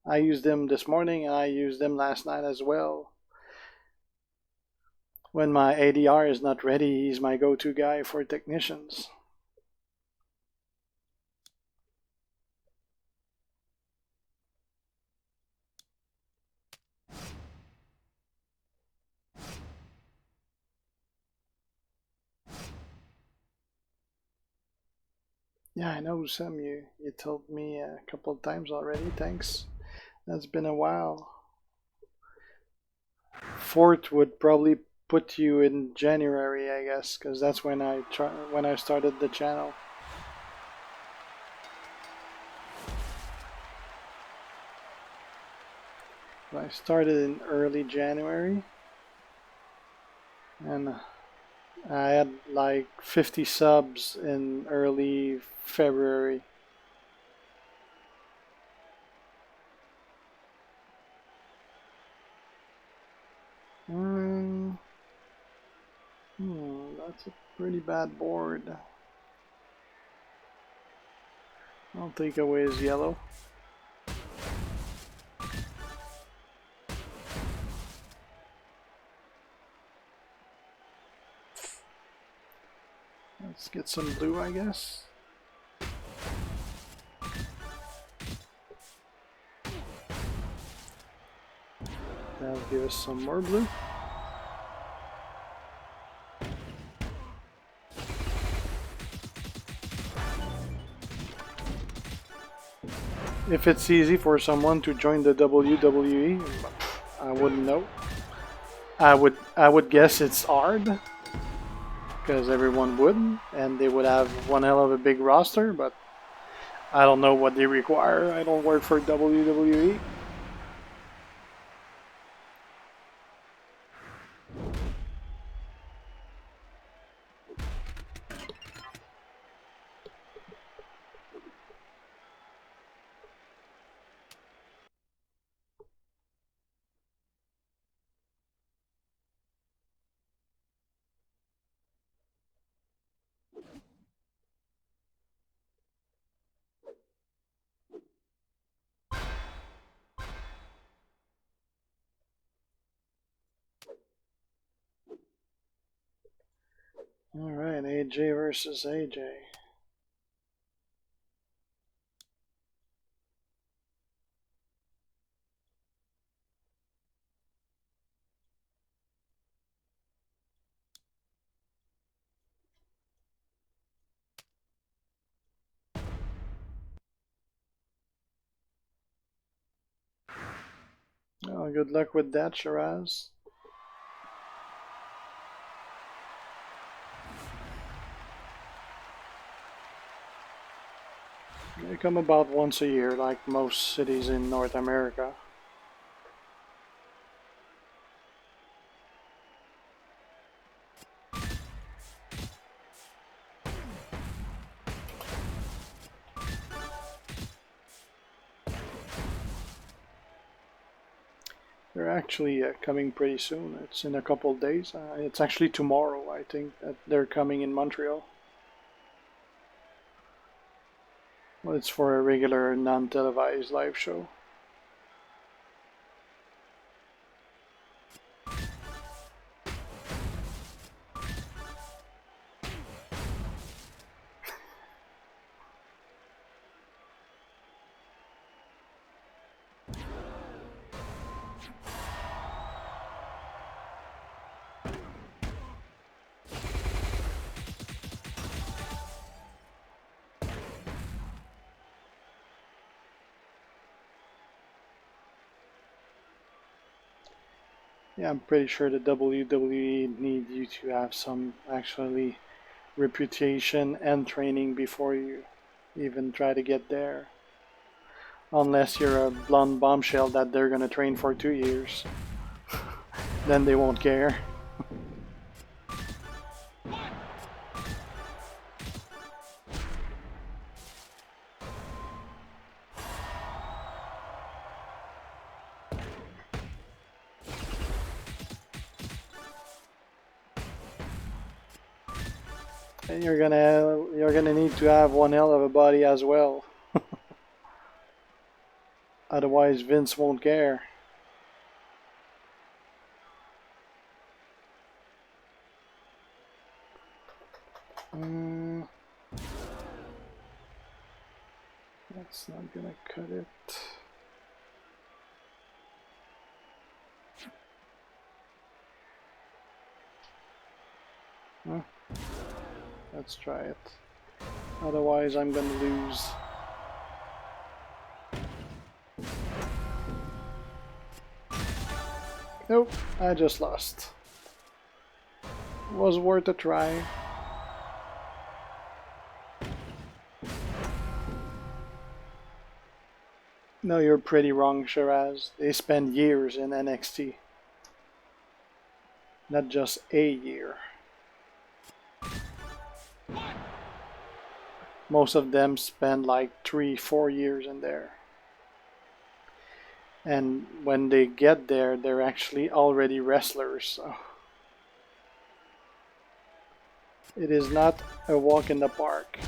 I used him this morning and I used him last night as well. When my ADR is not ready, he's my go-to guy for technicians. Yeah, I know, Sam. You told me a couple of times already. Thanks. That's been a while. Fourth would probably put you in January, I guess, because that's when I started the channel. I started in early January, and I had like 50 subs in early February. That's a pretty bad board. I'll take away his yellow. Let's get some blue, I guess. That'll give us some more blue. If it's easy for someone to join the WWE, I wouldn't know. I would guess it's hard because everyone would, and they would have one hell of a big roster. But I don't know what they require. I don't work for WWE. All right, AJ versus AJ. Oh, good luck with that, Shiraz. They come about once a year, like most cities in North America. They're actually coming pretty soon. It's in a couple of days. It's actually tomorrow, I think, that they're coming in Montreal. Well, it's for a regular non-televised live show. Yeah, I'm pretty sure the WWE need you to have some actually reputation and training before you even try to get there. Unless you're a blonde bombshell that they're gonna train for 2 years. Then they won't care. And you're gonna need to have one hell of a body as well. Otherwise Vince won't care. That's not gonna cut it. Huh? Let's try it. Otherwise I'm gonna lose. Nope, I just lost. Was worth a try. No, you're pretty wrong, Shiraz. They spend years in NXT. Not just a year. Most of them spend like 3-4 years in there. And when they get there, they're actually already wrestlers. So it is not a walk in the park.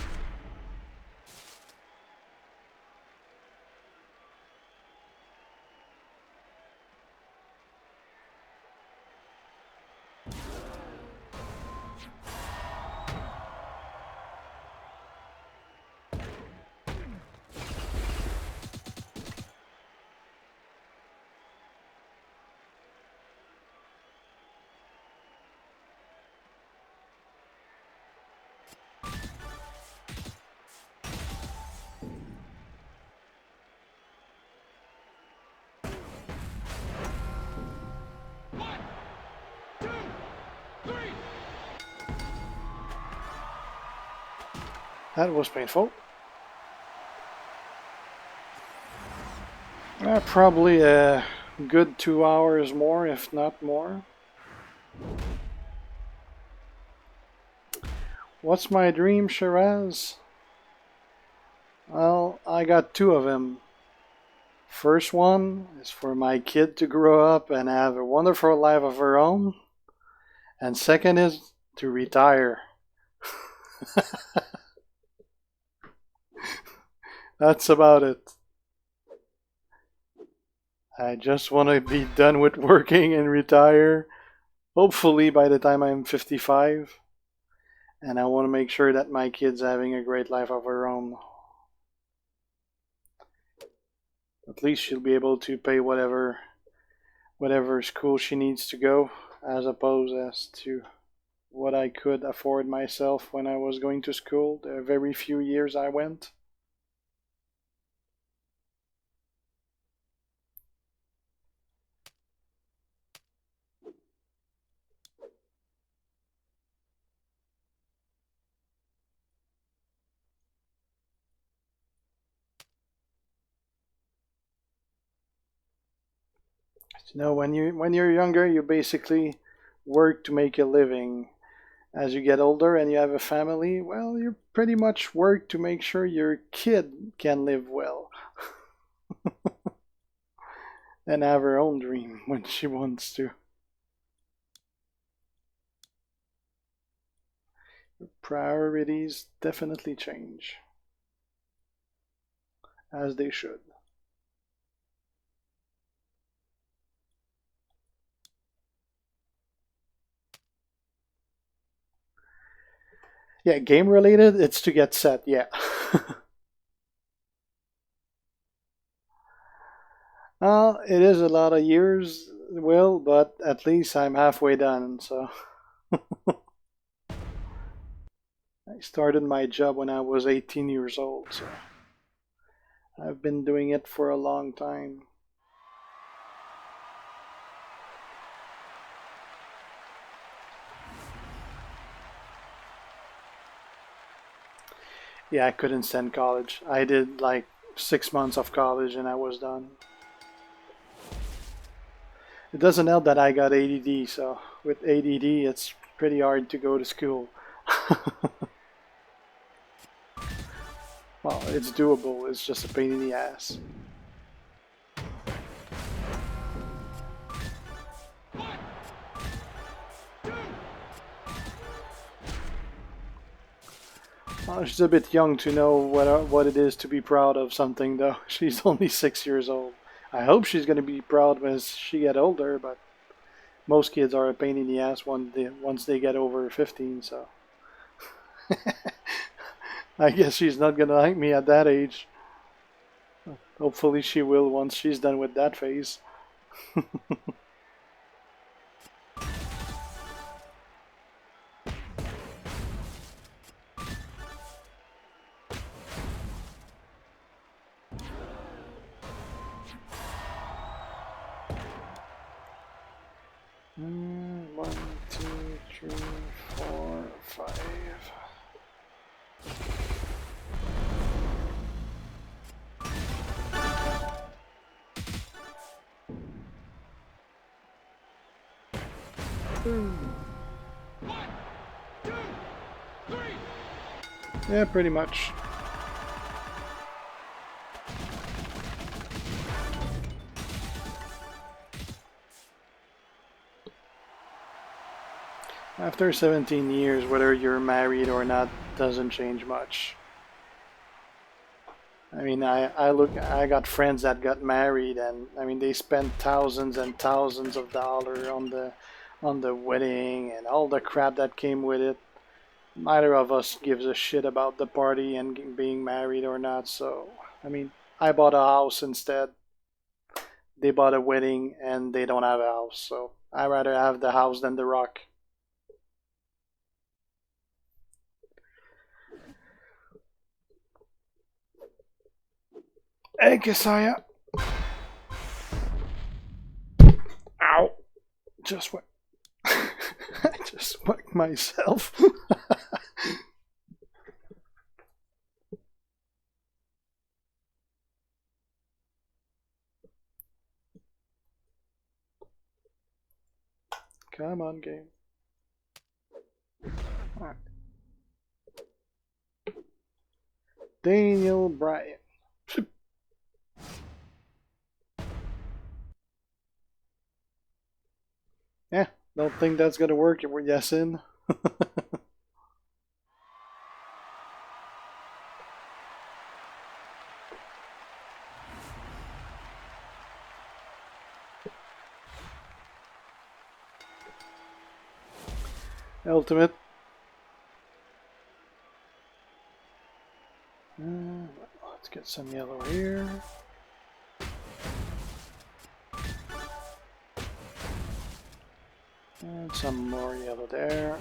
That was painful. Probably a good 2 hours more, if not more. What's my dream, Shiraz? Well, I got two of them. First one is for my kid to grow up and have a wonderful life of her own. And second is to retire. That's about it. I just want to be done with working and retire. Hopefully by the time I'm 55. And I want to make sure that my kid's having a great life of her own. At least she'll be able to pay whatever school she needs to go, as opposed as to what I could afford myself when I was going to school, the very few years I went. You know, when you're younger, you basically work to make a living. As you get older and you have a family, well, you pretty much work to make sure your kid can live well and have her own dream when she wants to. Priorities definitely change, as they should. Yeah, game related, it's to get set, yeah. Well, it is a lot of years, Will, but at least I'm halfway done, so. I started my job when I was 18 years old, so I've been doing it for a long time. Yeah, I couldn't stand college. I did like 6 months of college and I was done. It doesn't help that I got ADD, so with ADD, it's pretty hard to go to school. Well, it's doable, it's just a pain in the ass. Well, she's a bit young to know what it is to be proud of something, though. She's only 6 years old. I hope she's going to be proud when she get older, but most kids are a pain in the ass once they get over 15, so. I guess she's not going to like me at that age. Hopefully she will once she's done with that phase. One, two, three, four, five. One, two, three. Yeah, pretty much. After 17 years, whether you're married or not doesn't change much. I mean, I got friends that got married, and I mean, they spent thousands and thousands of dollars on the wedding and all the crap that came with it. Neither of us gives a shit about the party and being married or not. So, I mean, I bought a house instead. They bought a wedding and they don't have a house. So, I rather have the house than the rock. Hey, Kesaya. Ow. Just what? I just whacked myself. on, game. All right. Daniel Bryan. Yeah, don't think that's gonna work. We're guessing. Ultimate. Let's get some yellow here. And some more yellow there.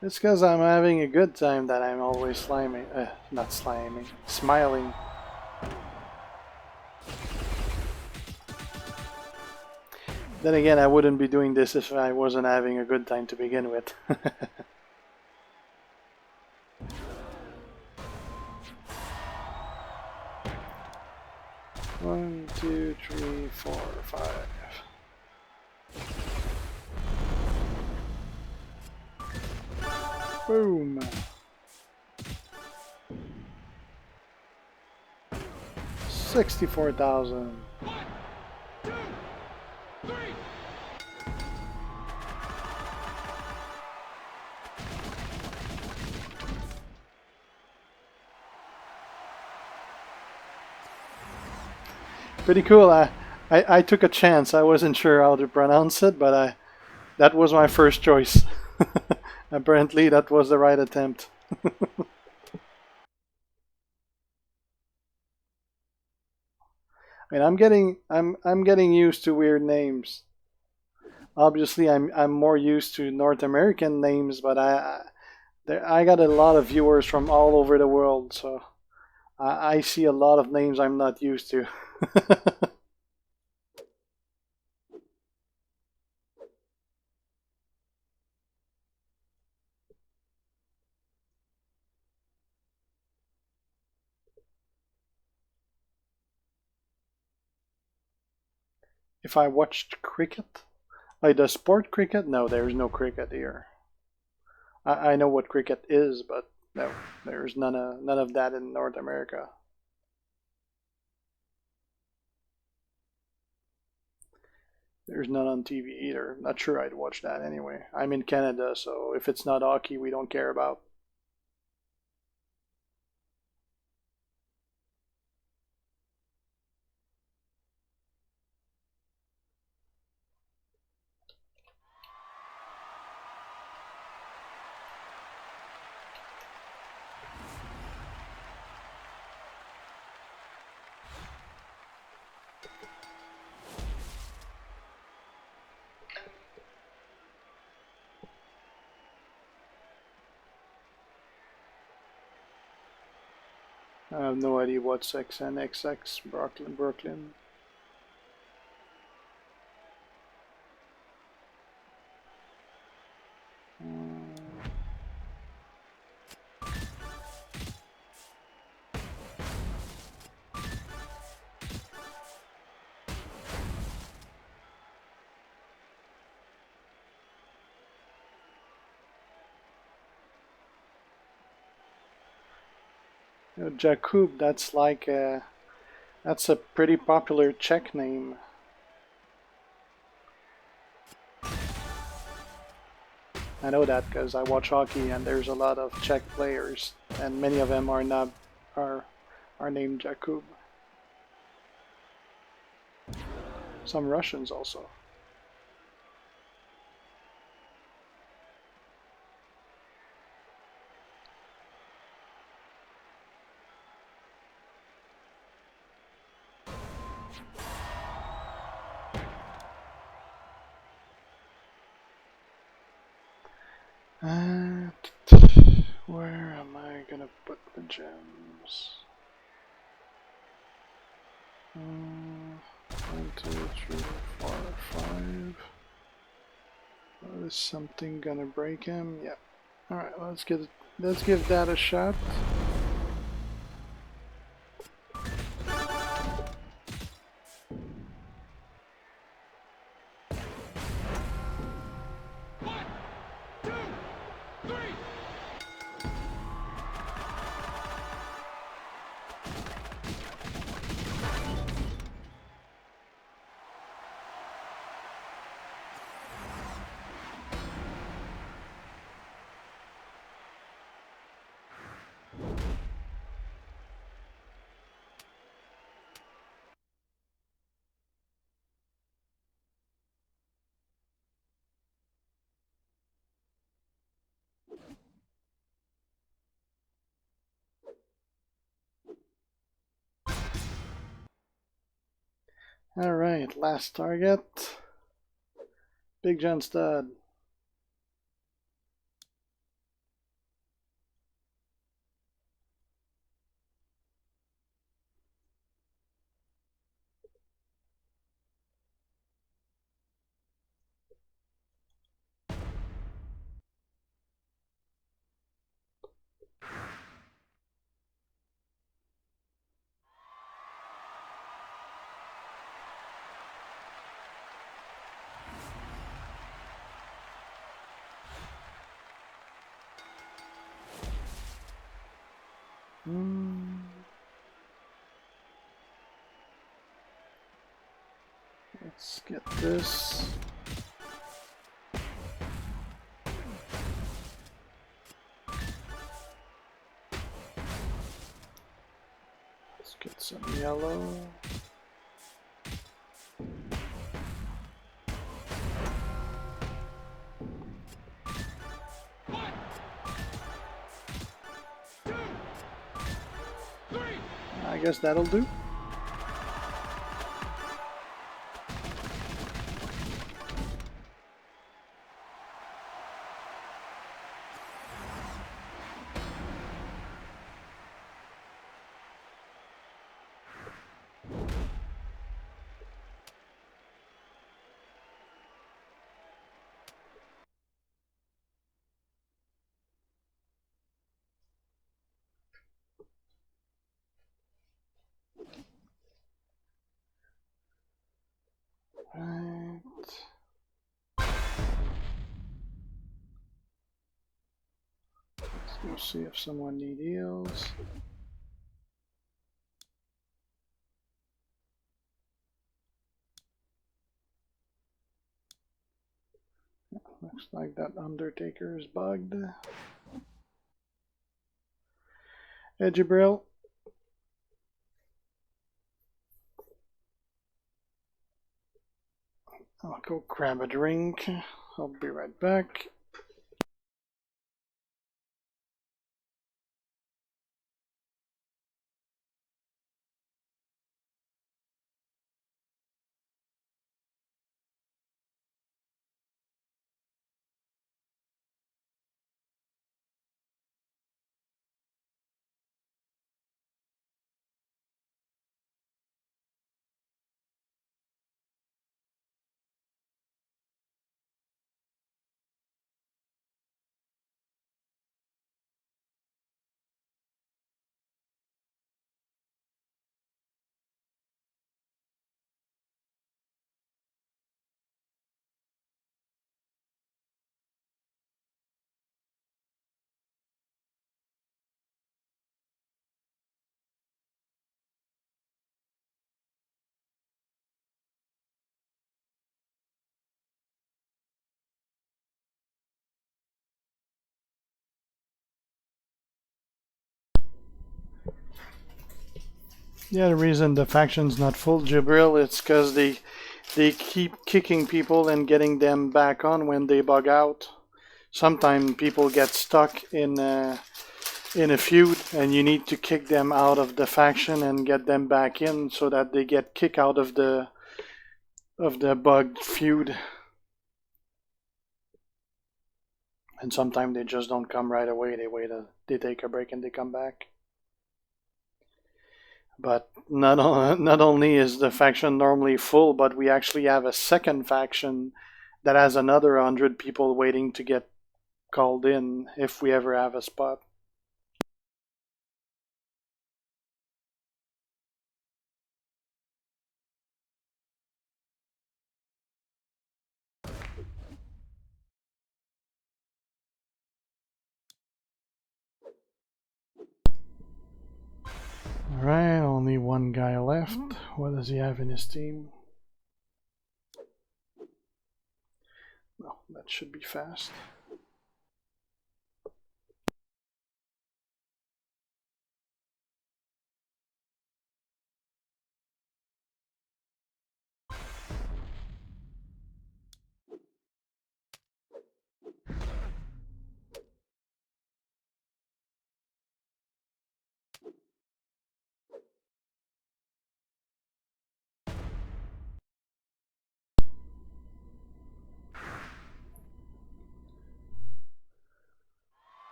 It's because I'm having a good time that I'm always sliming. Not sliming. Smiling. Then again, I wouldn't be doing this if I wasn't having a good time to begin with. 1, 2, 3, 4, 5. Boom. 64,000. 1, 2, 3. Pretty cool. I took a chance. I wasn't sure how to pronounce it, but that was my first choice. Apparently, that was the right attempt. I mean, I'm getting used to weird names. Obviously, I'm more used to North American names, but I got a lot of viewers from all over the world, so I see a lot of names I'm not used to. If I watched cricket, like the sport cricket, no, there's no cricket here. I know what cricket is, but no, there's none of that in North America. There's none on TV either. Not sure I'd watch that anyway. I'm in Canada, so if it's not hockey, we don't care about. I have no idea what's XNXX Brooklyn. Jakub, that's a pretty popular Czech name. I know that because I watch hockey and there's a lot of Czech players, and many of them are not are named Jakub. Some Russians also. Where am I gonna put the gems? 1, 2, 3, 4, 5. Is something gonna break him? Yeah. All right, let's give that a shot. Alright, last target. Big John Stud. Let's get this. Let's get some yellow. One, two, three. I guess that'll do. Right. Let's go see if someone needs heals. Looks like that Undertaker is bugged. Hey, Jibril. I'll go grab a drink. I'll be right back. Yeah, the reason the faction's not full, Jibril, it's because they keep kicking people and getting them back on when they bug out. Sometimes people get stuck in a feud, and you need to kick them out of the faction and get them back in so that they get kicked out of the bugged feud. And sometimes they just don't come right away. They take a break and they come back. But not only is the faction normally full, but we actually have a second faction that has another 100 people waiting to get called in if we ever have a spot. Alright, only one guy left. What does he have in his team? Well, that should be fast.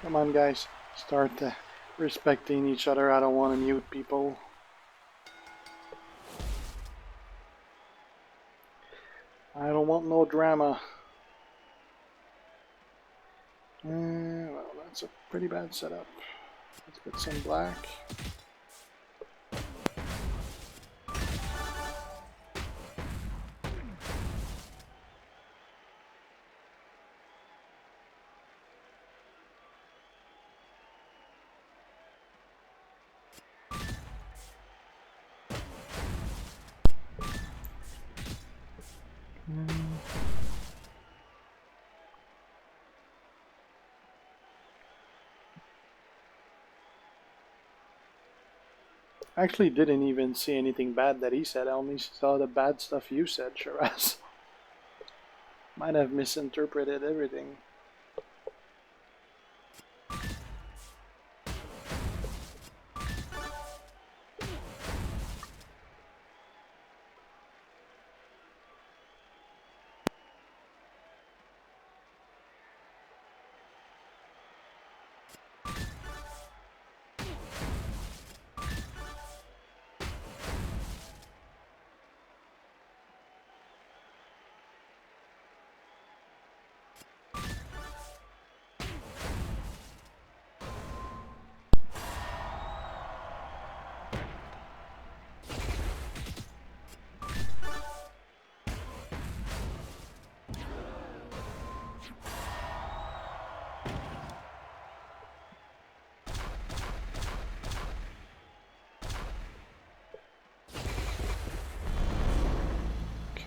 Come on, guys. Start respecting each other. I don't want to mute people. I don't want no drama. Well, that's a pretty bad setup. Let's get some black. Actually didn't even see anything bad that he said. I only saw the bad stuff you said, Shiraz. Might have misinterpreted everything.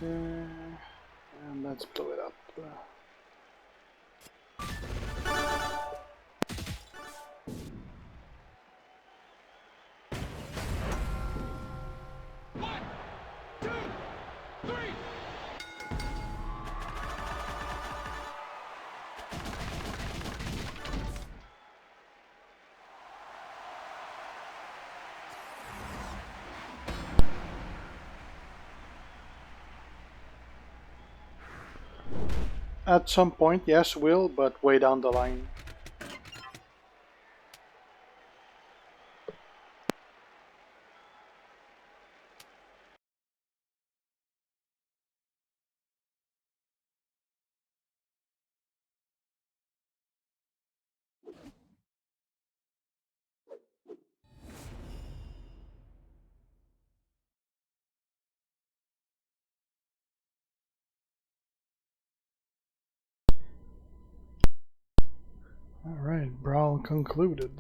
Okay, and let's blow it up. One, two, three. At some point, yes, will, but way down the line. Alright, brawl concluded.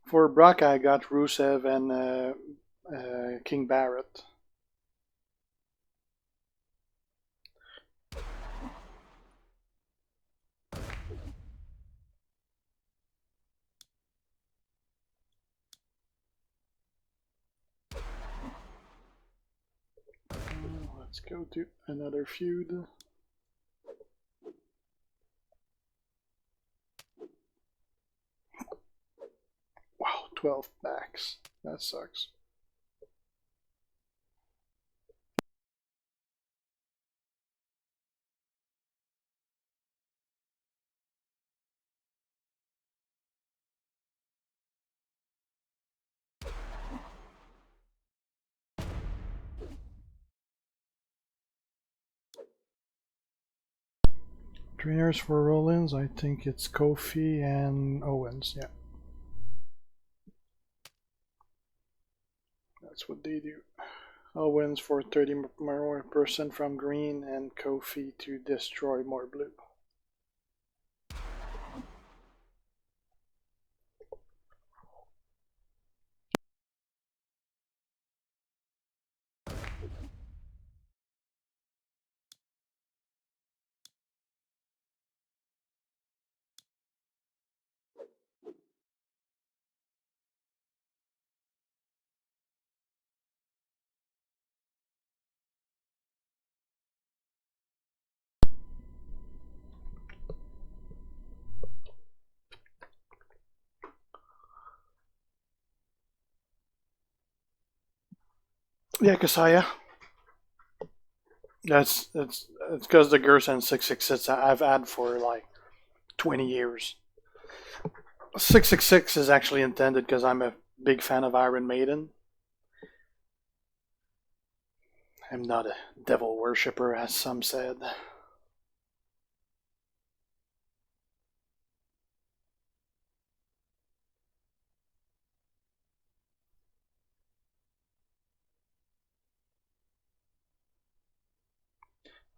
For Brock, I got Rusev and King Barrett. Let's go to another feud. Wow, 12 backs. That sucks. Trainers for Rollins, I think it's Kofi and Owens, yeah. That's what they do. Owens for 30 more % from green and Kofi to destroy more blue. Yeah, Kasaya. That's It's because the Guersan 666 I've had for like 20 years. 666 is actually intended because I'm a big fan of Iron Maiden. I'm not a devil worshipper, as some said.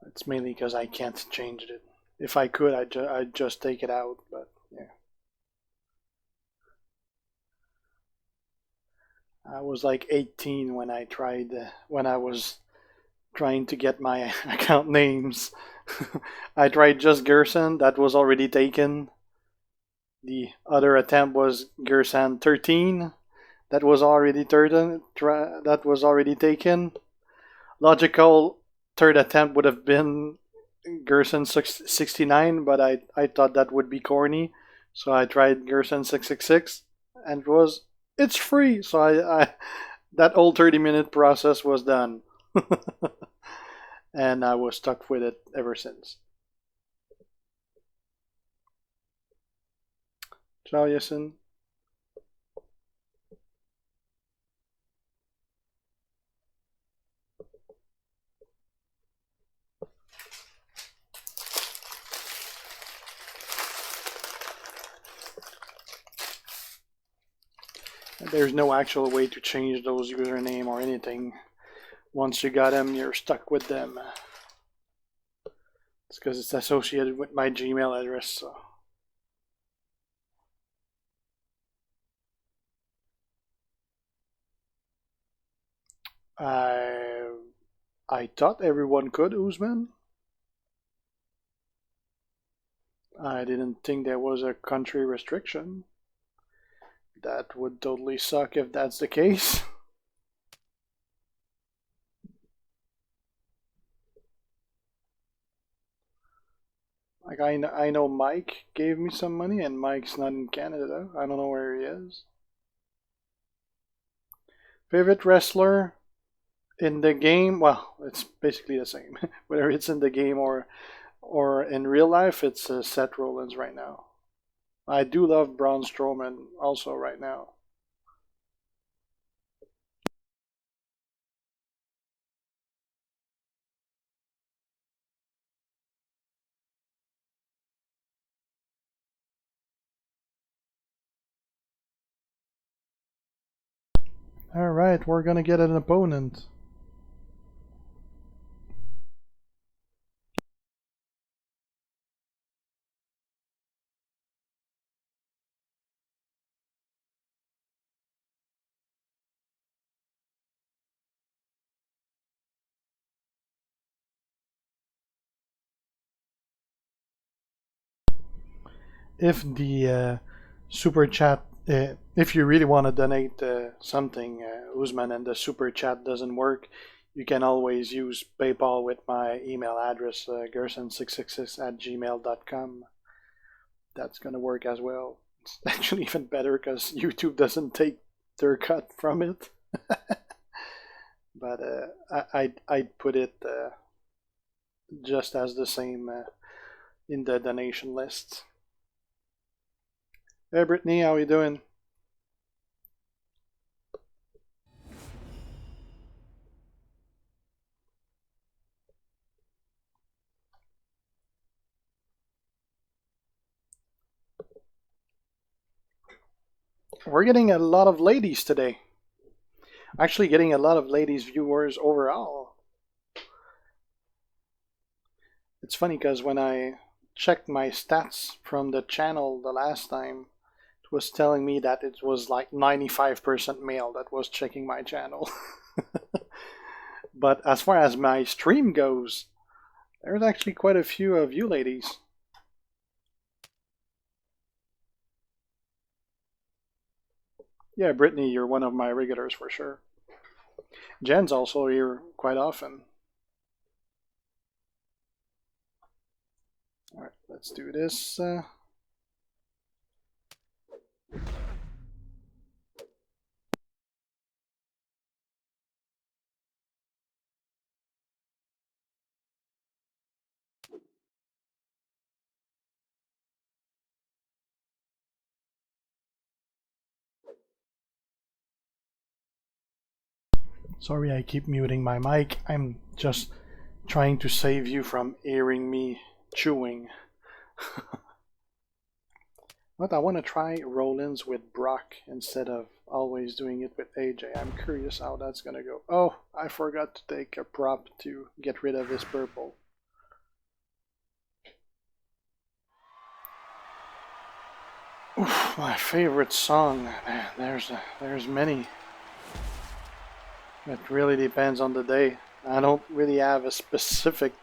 It's mainly because I can't change it. If I could, I'd just take it out, but yeah. I was like 18 when I was trying to get my account names. I tried just Guersan, that was already taken. The other attempt was Guersan 13, that was already taken. Logical third attempt would have been Guersan 69, but I thought that would be corny, so I tried Guersan 666, and it's free. So I that whole 30-minute process was done, and I was stuck with it ever since. Ciao, Yasin. There's no actual way to change those username or anything. Once you got them, you're stuck with them. It's because it's associated with my Gmail address. So. I I thought everyone could, Usman. I didn't think there was a country restriction. That would totally suck if that's the case. Like I know Mike gave me some money, and Mike's not in Canada. I don't know where he is. Favorite wrestler in the game? Well, it's basically the same. Whether it's in the game or in real life, it's Seth Rollins right now. I do love Braun Strowman also right now. All right, we're gonna get an opponent. If the super chat, if you really want to donate something, Usman, and the super chat doesn't work, you can always use PayPal with my email address, gerson666 at gmail.com. That's going to work as well. It's actually even better because YouTube doesn't take their cut from it. But I'd put it just as the same in the donation list. Hey Brittany, how you doing? We're getting a lot of ladies today. Actually, getting a lot of ladies viewers overall. It's funny because when I checked my stats from the channel the last time, it was telling me that it was like 95% male that was checking my channel. But as far as my stream goes, there's actually quite a few of you ladies. Yeah, Brittany, you're one of my regulars for sure. Jen's also here quite often. Alright, let's do this. Sorry, I keep muting my mic. I'm just trying to save you from hearing me chewing. But I want to try Rollins with Brock instead of always doing it with AJ. I'm curious how that's gonna go. Oh, I forgot to take a prop to get rid of this purple. Oof, my favorite song. Man, there's many. It really depends on the day. I don't really have a specific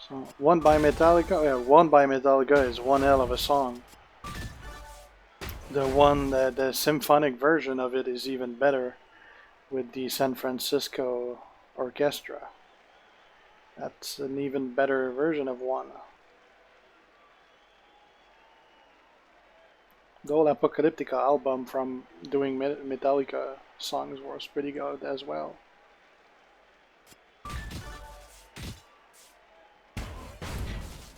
song. One by Metallica. Yeah, One by Metallica is one hell of a song. The symphonic version of it is even better with the San Francisco Orchestra. That's an even better version of one. The whole Apocalyptica album from doing Metallica songs was pretty good as well.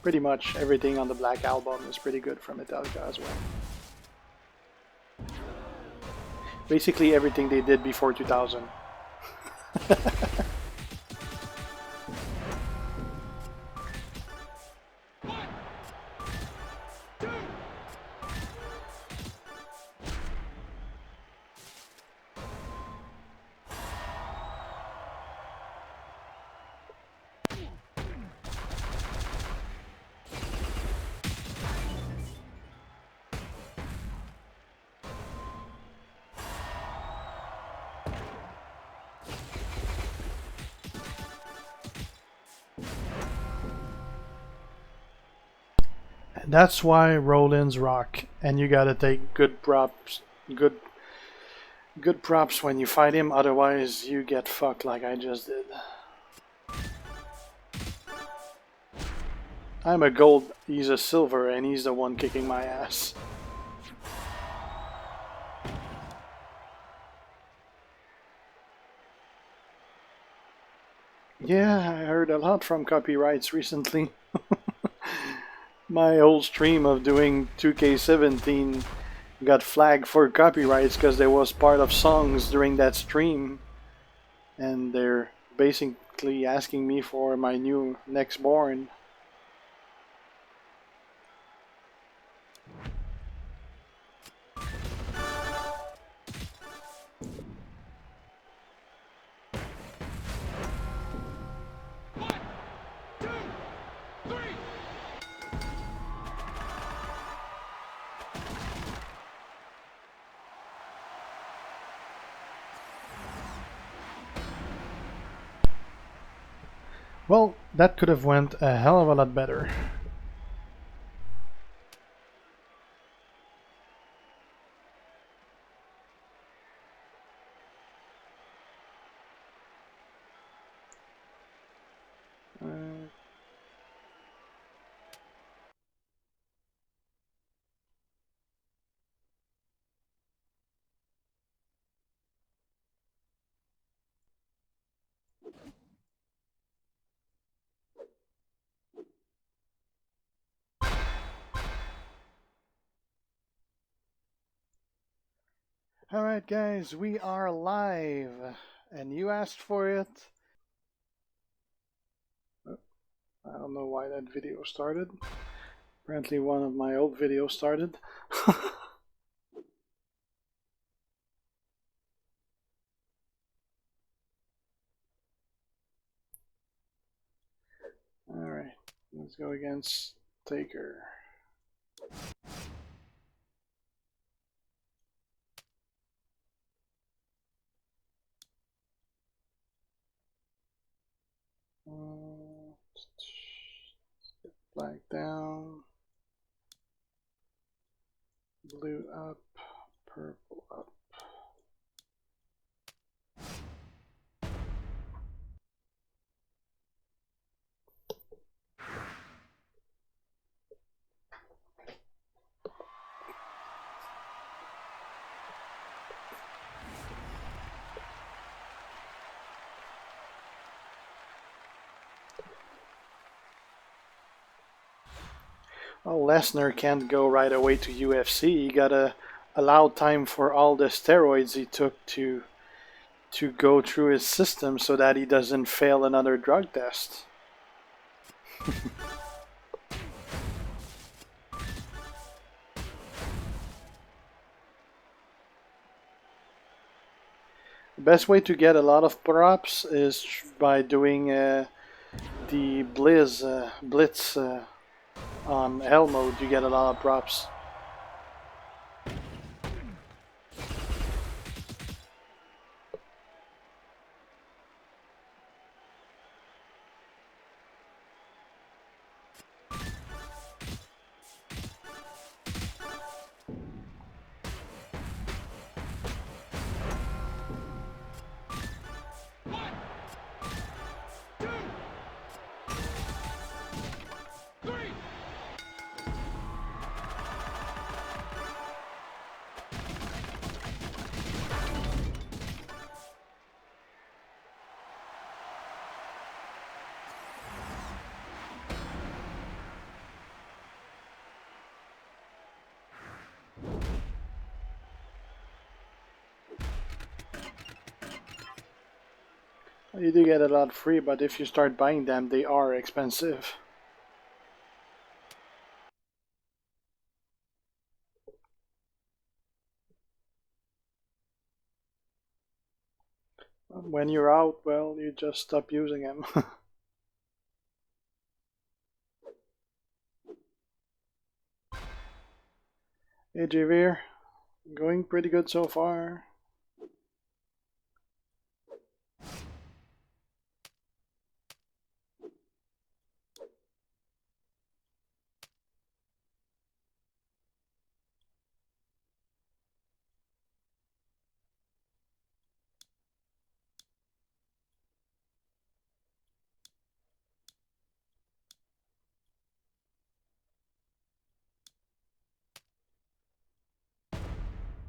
Pretty much everything on the Black Album is pretty good from Metallica as well. Basically everything they did before 2000. That's why Rollins rock, and you gotta take good props, good props when you fight him. Otherwise, you get fucked like I just did. I'm a gold, he's a silver, and he's the one kicking my ass. Yeah, I heard a lot from copyrights recently. My whole stream of doing 2K17 got flagged for copyrights because there was part of songs during that stream, and they're basically asking me for my new next born. Well, that could have went a hell of a lot better. Alright guys, we are live, and you asked for it. I don't know why that video started. Apparently one of my old videos started. Alright, let's go against Taker. Black down, blue up, purple up. Well, Lesnar can't go right away to UFC. He gotta allow time for all the steroids he took to to go through his system so that he doesn't fail another drug test. The best way to get a lot of props is by doing the Blitz on Hell mode. You get a lot of props. You do get a lot free, but if you start buying them, they are expensive. When you're out, well, you just stop using them. Hey Javier, going pretty good so far.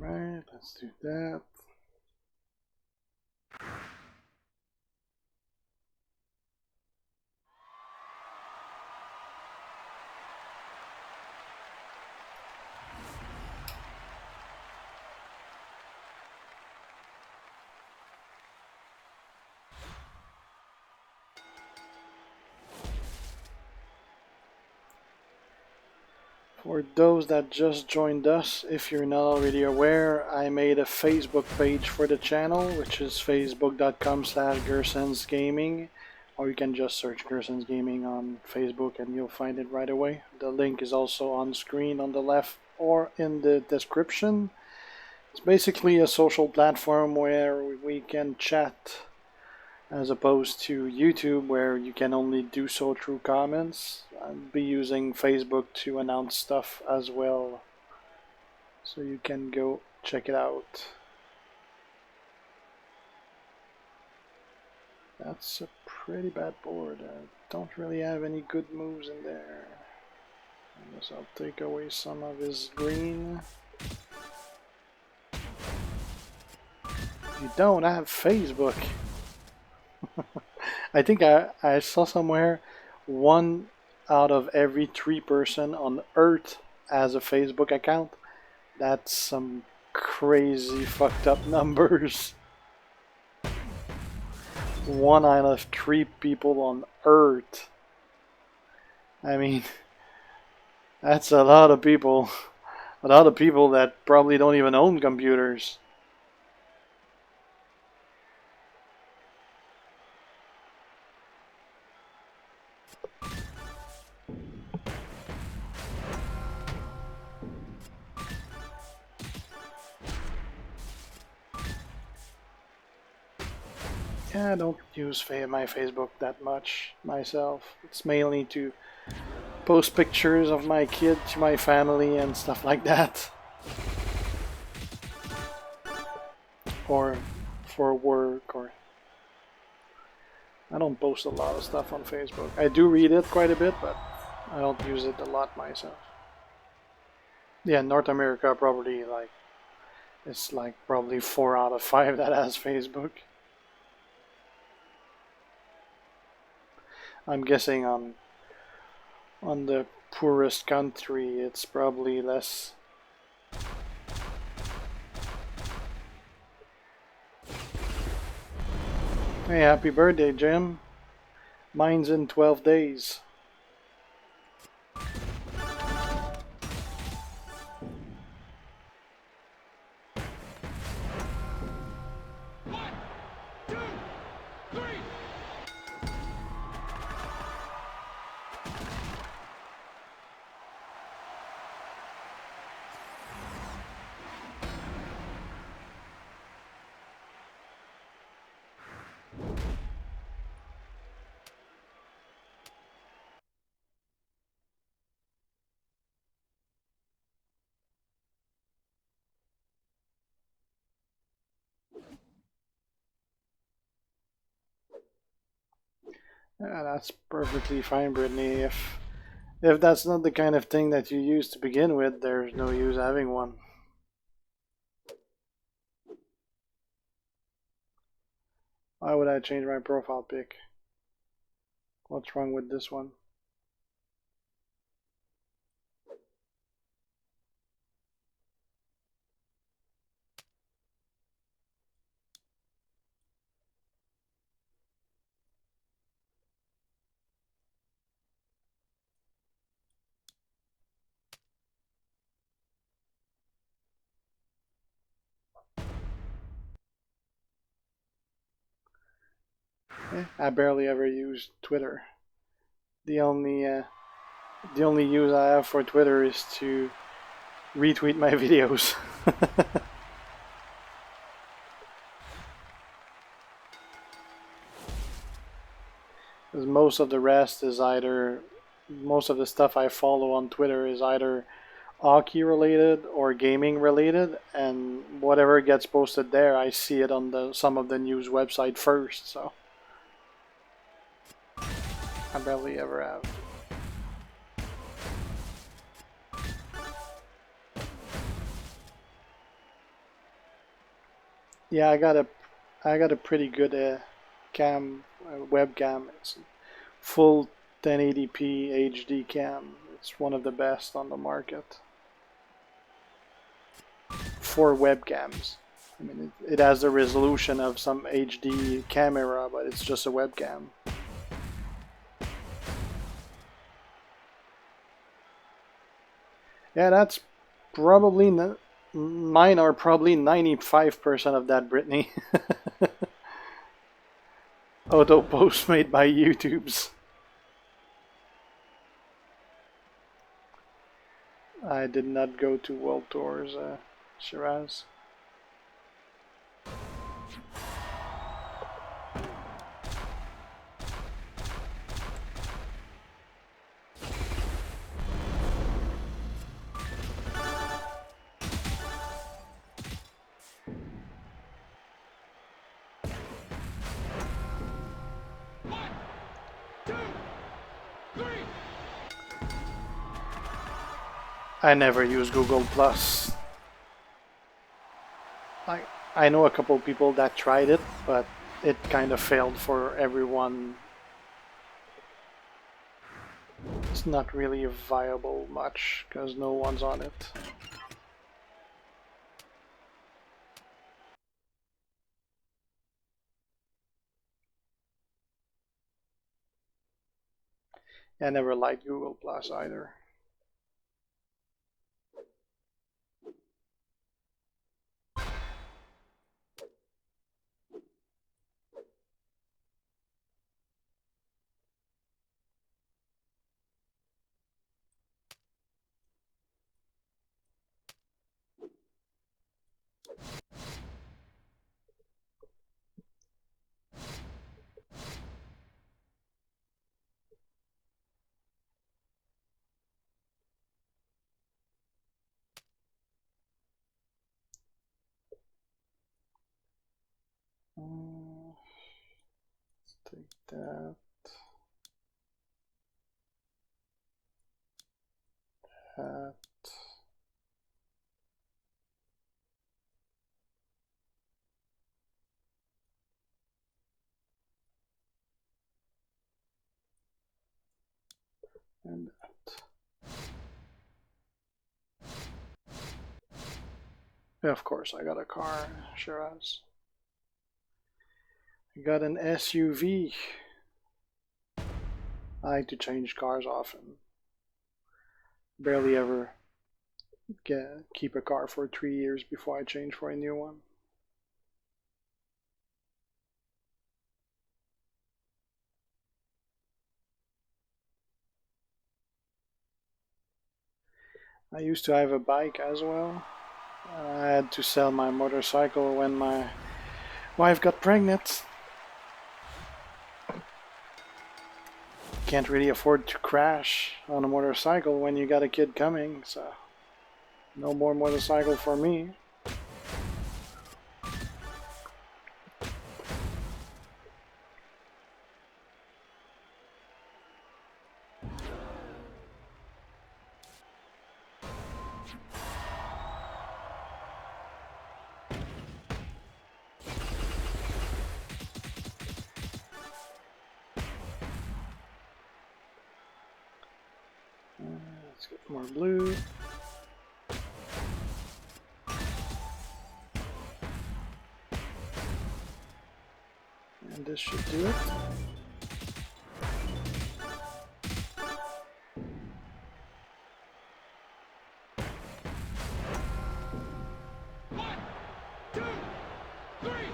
Right, let's do that. For those that just joined us, if you're not already aware, I made a Facebook page for the channel, which is facebook.com/GuersansGaming, or you can just search Guersans Gaming on Facebook and you'll find it right away. The link is also on screen on the left or in the description. It's basically a social platform where we can chat, as opposed to YouTube where you can only do so through comments. I'll be using Facebook to announce stuff as well, so you can go check it out. That's a pretty bad board. I don't really have any good moves in there. I guess I'll take away some of his green. You don't have Facebook. I think I saw somewhere 1 out of every 3 person on Earth has a Facebook account. That's some crazy fucked up numbers. 1 out of 3 people on Earth. I mean, that's a lot of people. A lot of people that probably don't even own computers. Yeah, I don't use my Facebook that much myself. It's mainly to post pictures of my kid to my family and stuff like that. Or for work, or I don't post a lot of stuff on Facebook. I do read it quite a bit, but I don't use it a lot myself. Yeah, North America probably it's like probably 4 out of 5 that has Facebook. I'm guessing on the poorest country it's probably less. Hey, happy birthday, Jim. Mine's in 12 days. One, two, three. Yeah, that's perfectly fine, Brittany. If that's not the kind of thing that you use to begin with, there's no use having one. Why would I change my profile pic? What's wrong with this one? I barely ever use Twitter. The only the only use I have for Twitter is to retweet my videos. Because most of the stuff I follow on Twitter is either hockey related or gaming related, and whatever gets posted there, I see it on some of the news website first. So I barely ever have. Yeah, I got a pretty good webcam. It's full 1080p HD cam. It's one of the best on the market for webcams. I mean, it has the resolution of some HD camera, but it's just a webcam. Yeah, that's probably mine are probably 95% of that, Brittany. Auto post made by YouTube's. I did not go to World Tours, Shiraz. One, two, three. I never use Google Plus. I I know a couple people that tried it, but it kind of failed for everyone. It's not really viable much because no one's on it. I never liked Google Plus either. Let's take that. That. And that. Yeah, of course, I got a car, Shiraz. I got an SUV. I like to change cars often. Barely ever keep a car for 3 years before I change for a new one. I used to have a bike as well. I had to sell my motorcycle when my wife got pregnant. Can't really afford to crash on a motorcycle when you got a kid coming, so no more motorcycle for me. Let's get more blue. And this should do it. One, two, three.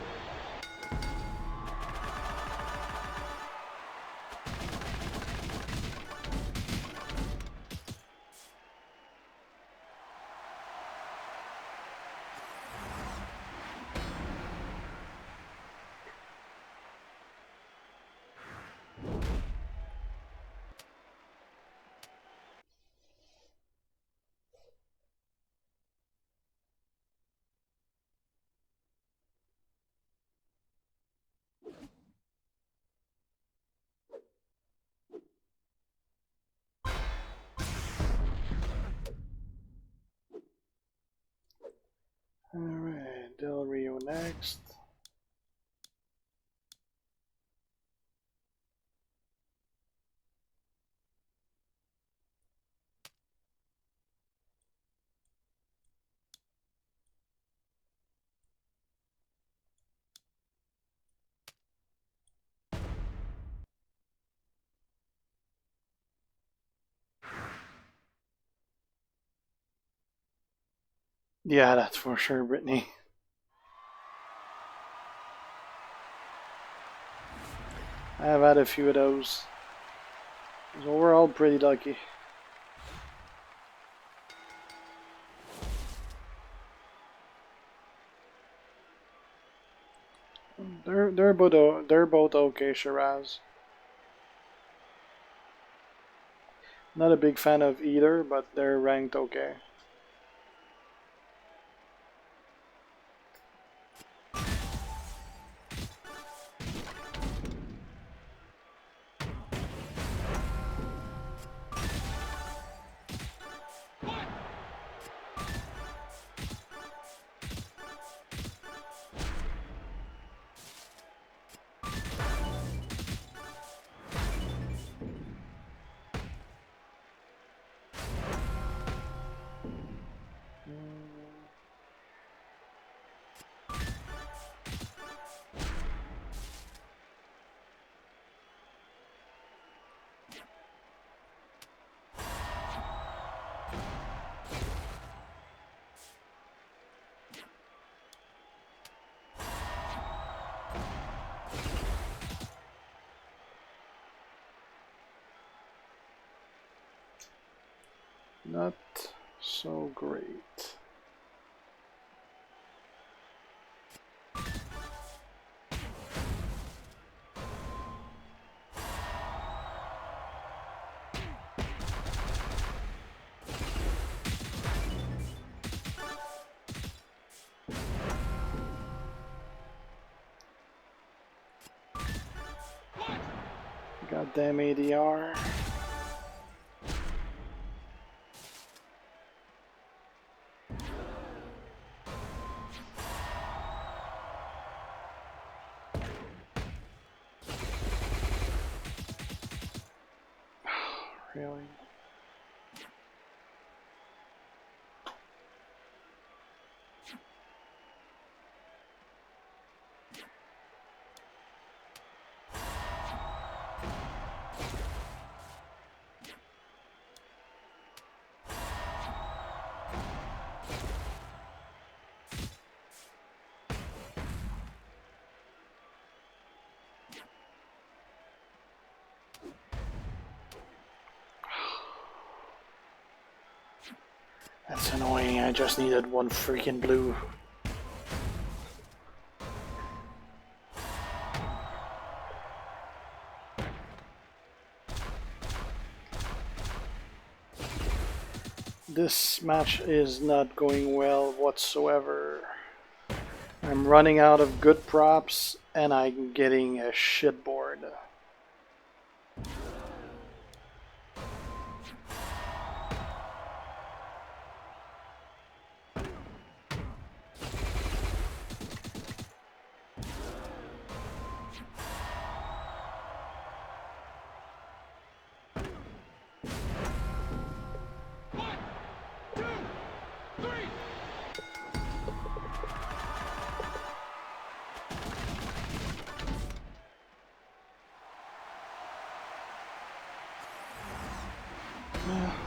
Alright, Del Rio next. Yeah, that's for sure, Brittany. I've had a few of those. So we're all pretty lucky. They're both okay, Shiraz. Not a big fan of either, but they're ranked okay. Not so great. Goddamn ADR. Really? That's annoying, I just needed one freaking blue. This match is not going well whatsoever. I'm running out of good props and I'm getting a shit board.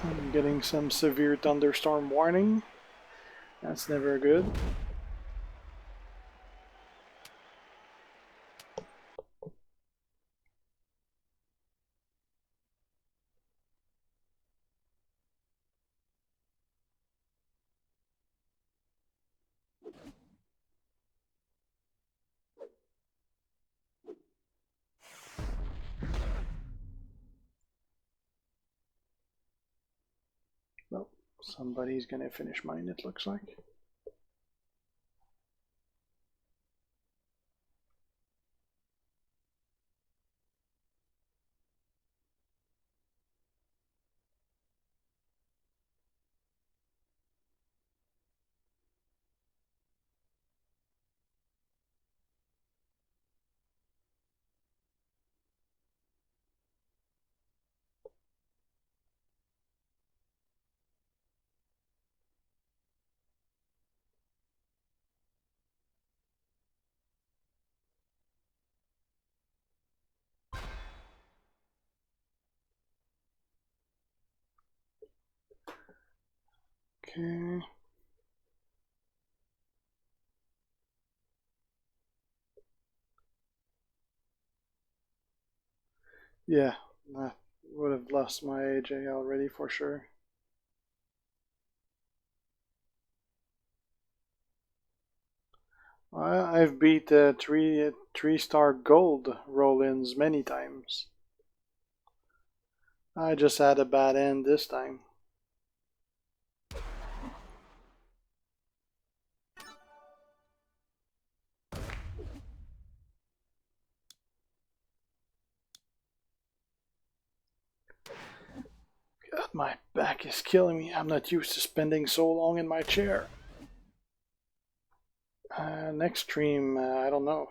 I'm getting some severe thunderstorm warning. That's never good. Well, somebody's gonna finish mine, it looks like. Okay. Yeah, I would have lost my AJ already for sure. I've beat three-star gold roll-ins many times. I just had a bad end this time. God, my back is killing me. I'm not used to spending so long in my chair. Next stream, I don't know.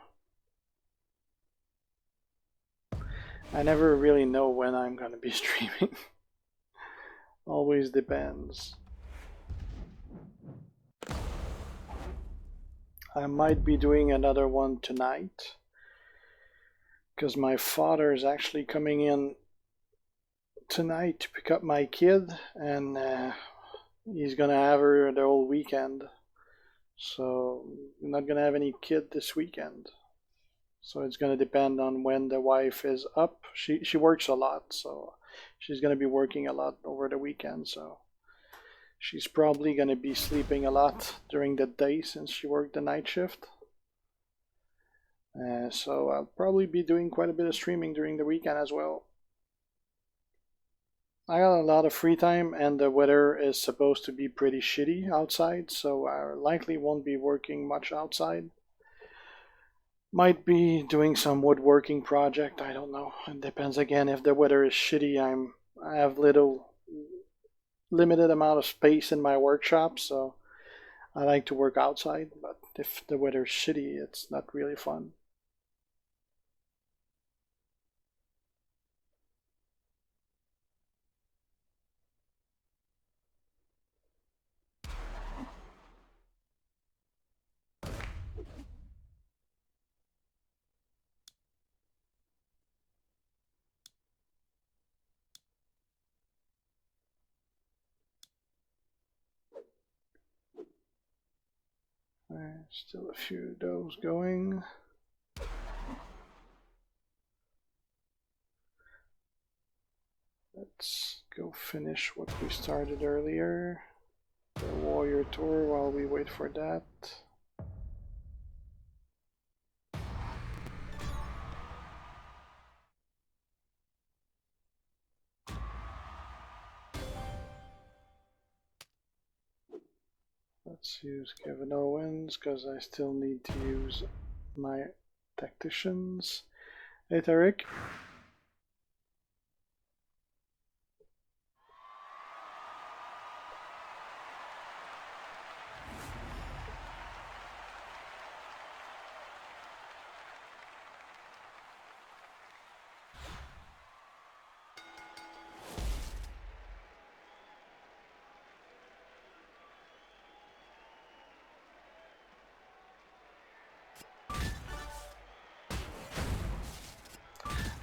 I never really know when I'm gonna be streaming. Always depends. I might be doing another one tonight because my father is actually coming in tonight to pick up my kid, and he's gonna have her the whole weekend. So I'm not gonna have any kid this weekend. So it's gonna depend on when the wife is up. She works a lot, so she's gonna be working a lot over the weekend. So she's probably gonna be sleeping a lot during the day since she worked the night shift. So I'll probably be doing quite a bit of streaming during the weekend as well. I got a lot of free time and the weather is supposed to be pretty shitty outside, so I likely won't be working much outside. Might be doing some woodworking project, I don't know. It depends again if the weather is shitty. I have limited amount of space in my workshop, so I like to work outside, but if the weather's shitty, it's not really fun. Still a few of those going. Let's go finish what we started earlier. your tour while we wait for that. Let's use Kevin Owens because I still need to use my tacticians. Hey Tarek.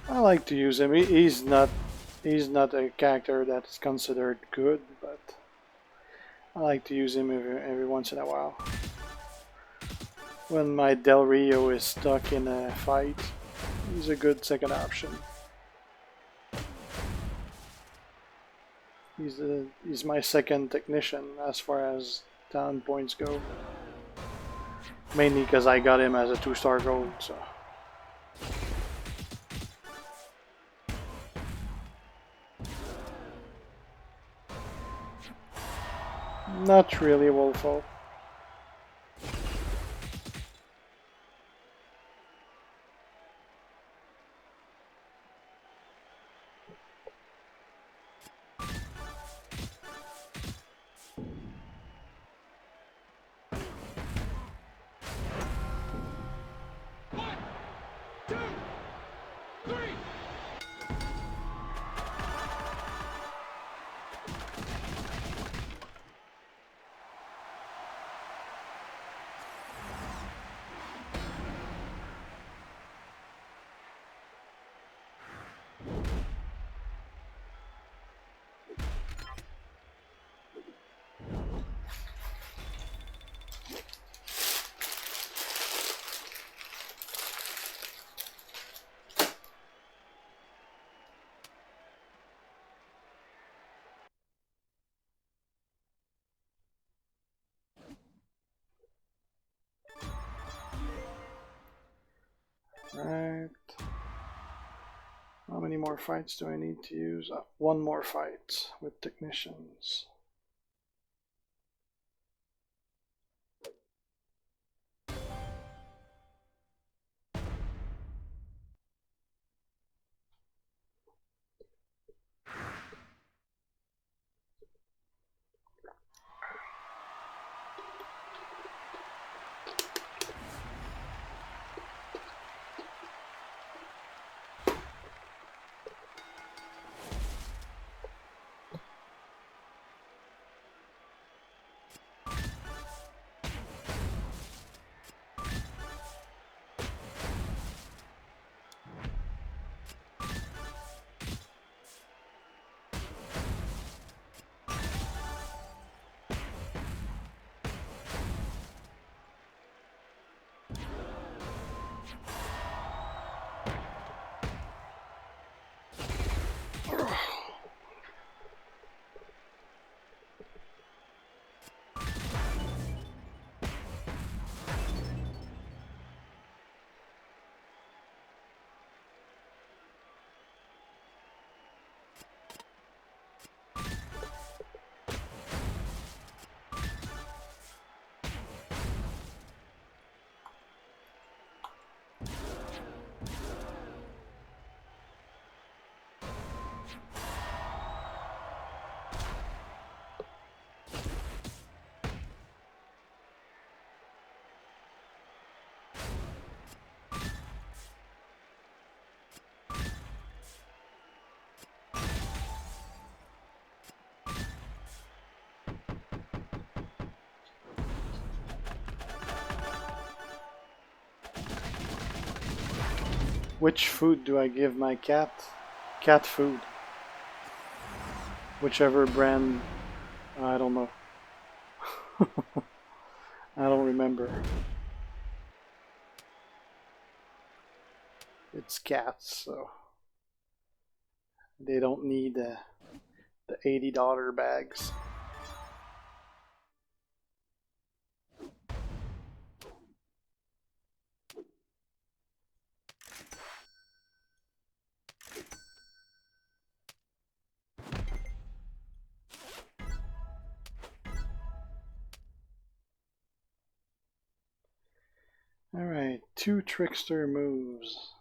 I like to use him. He's not a character that's considered good, but I like to use him every once in a while. When my Del Rio is stuck in a fight, he's a good second option. He's my second technician as far as talent points go. Mainly because I got him as a 2-star gold, so. Not really Wolfo. Right. How many more fights do I need to use? One more fight with technicians. Which food do I give my cat? Cat food. Whichever brand, I don't know. I don't remember. It's cats, so they don't need the $80 bags. Alright, 2 trickster moves.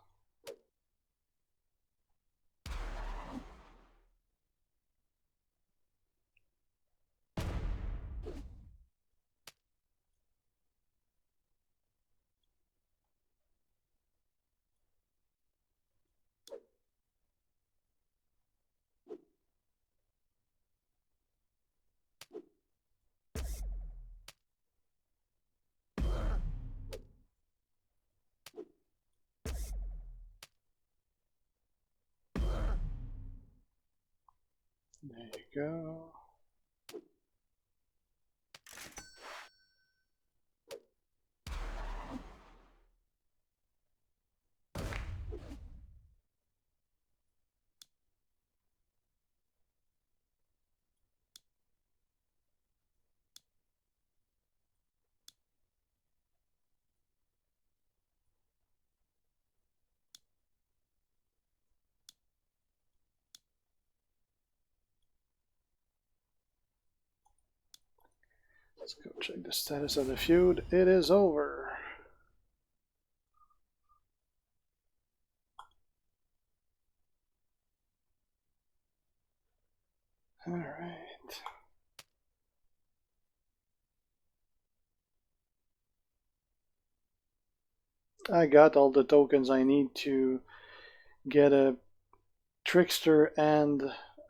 There you go. Let's go check the status of the feud. It is over. Alright. I got all the tokens I need to get a trickster and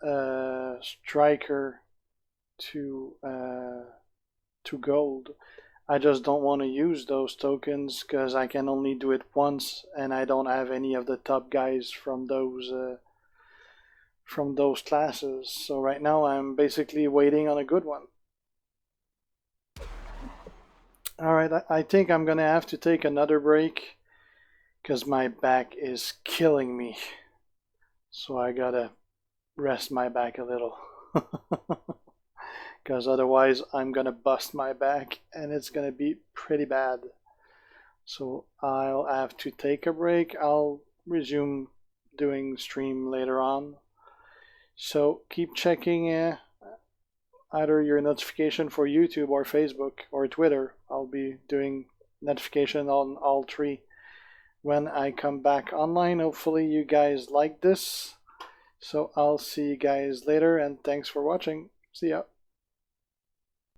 a striker to gold. I just don't want to use those tokens because I can only do it once, and I don't have any of the top guys from those classes. So right now I'm basically waiting on a good one. Alright, I think I'm gonna have to take another break because my back is killing me. So I gotta rest my back a little. Because otherwise I'm gonna bust my back and it's gonna be pretty bad. So I'll have to take a break. I'll resume doing stream later on. So keep checking either your notification for YouTube or Facebook or Twitter. I'll be doing notification on all 3 when I come back online. Hopefully you guys like this. So I'll see you guys later, and thanks for watching. See ya.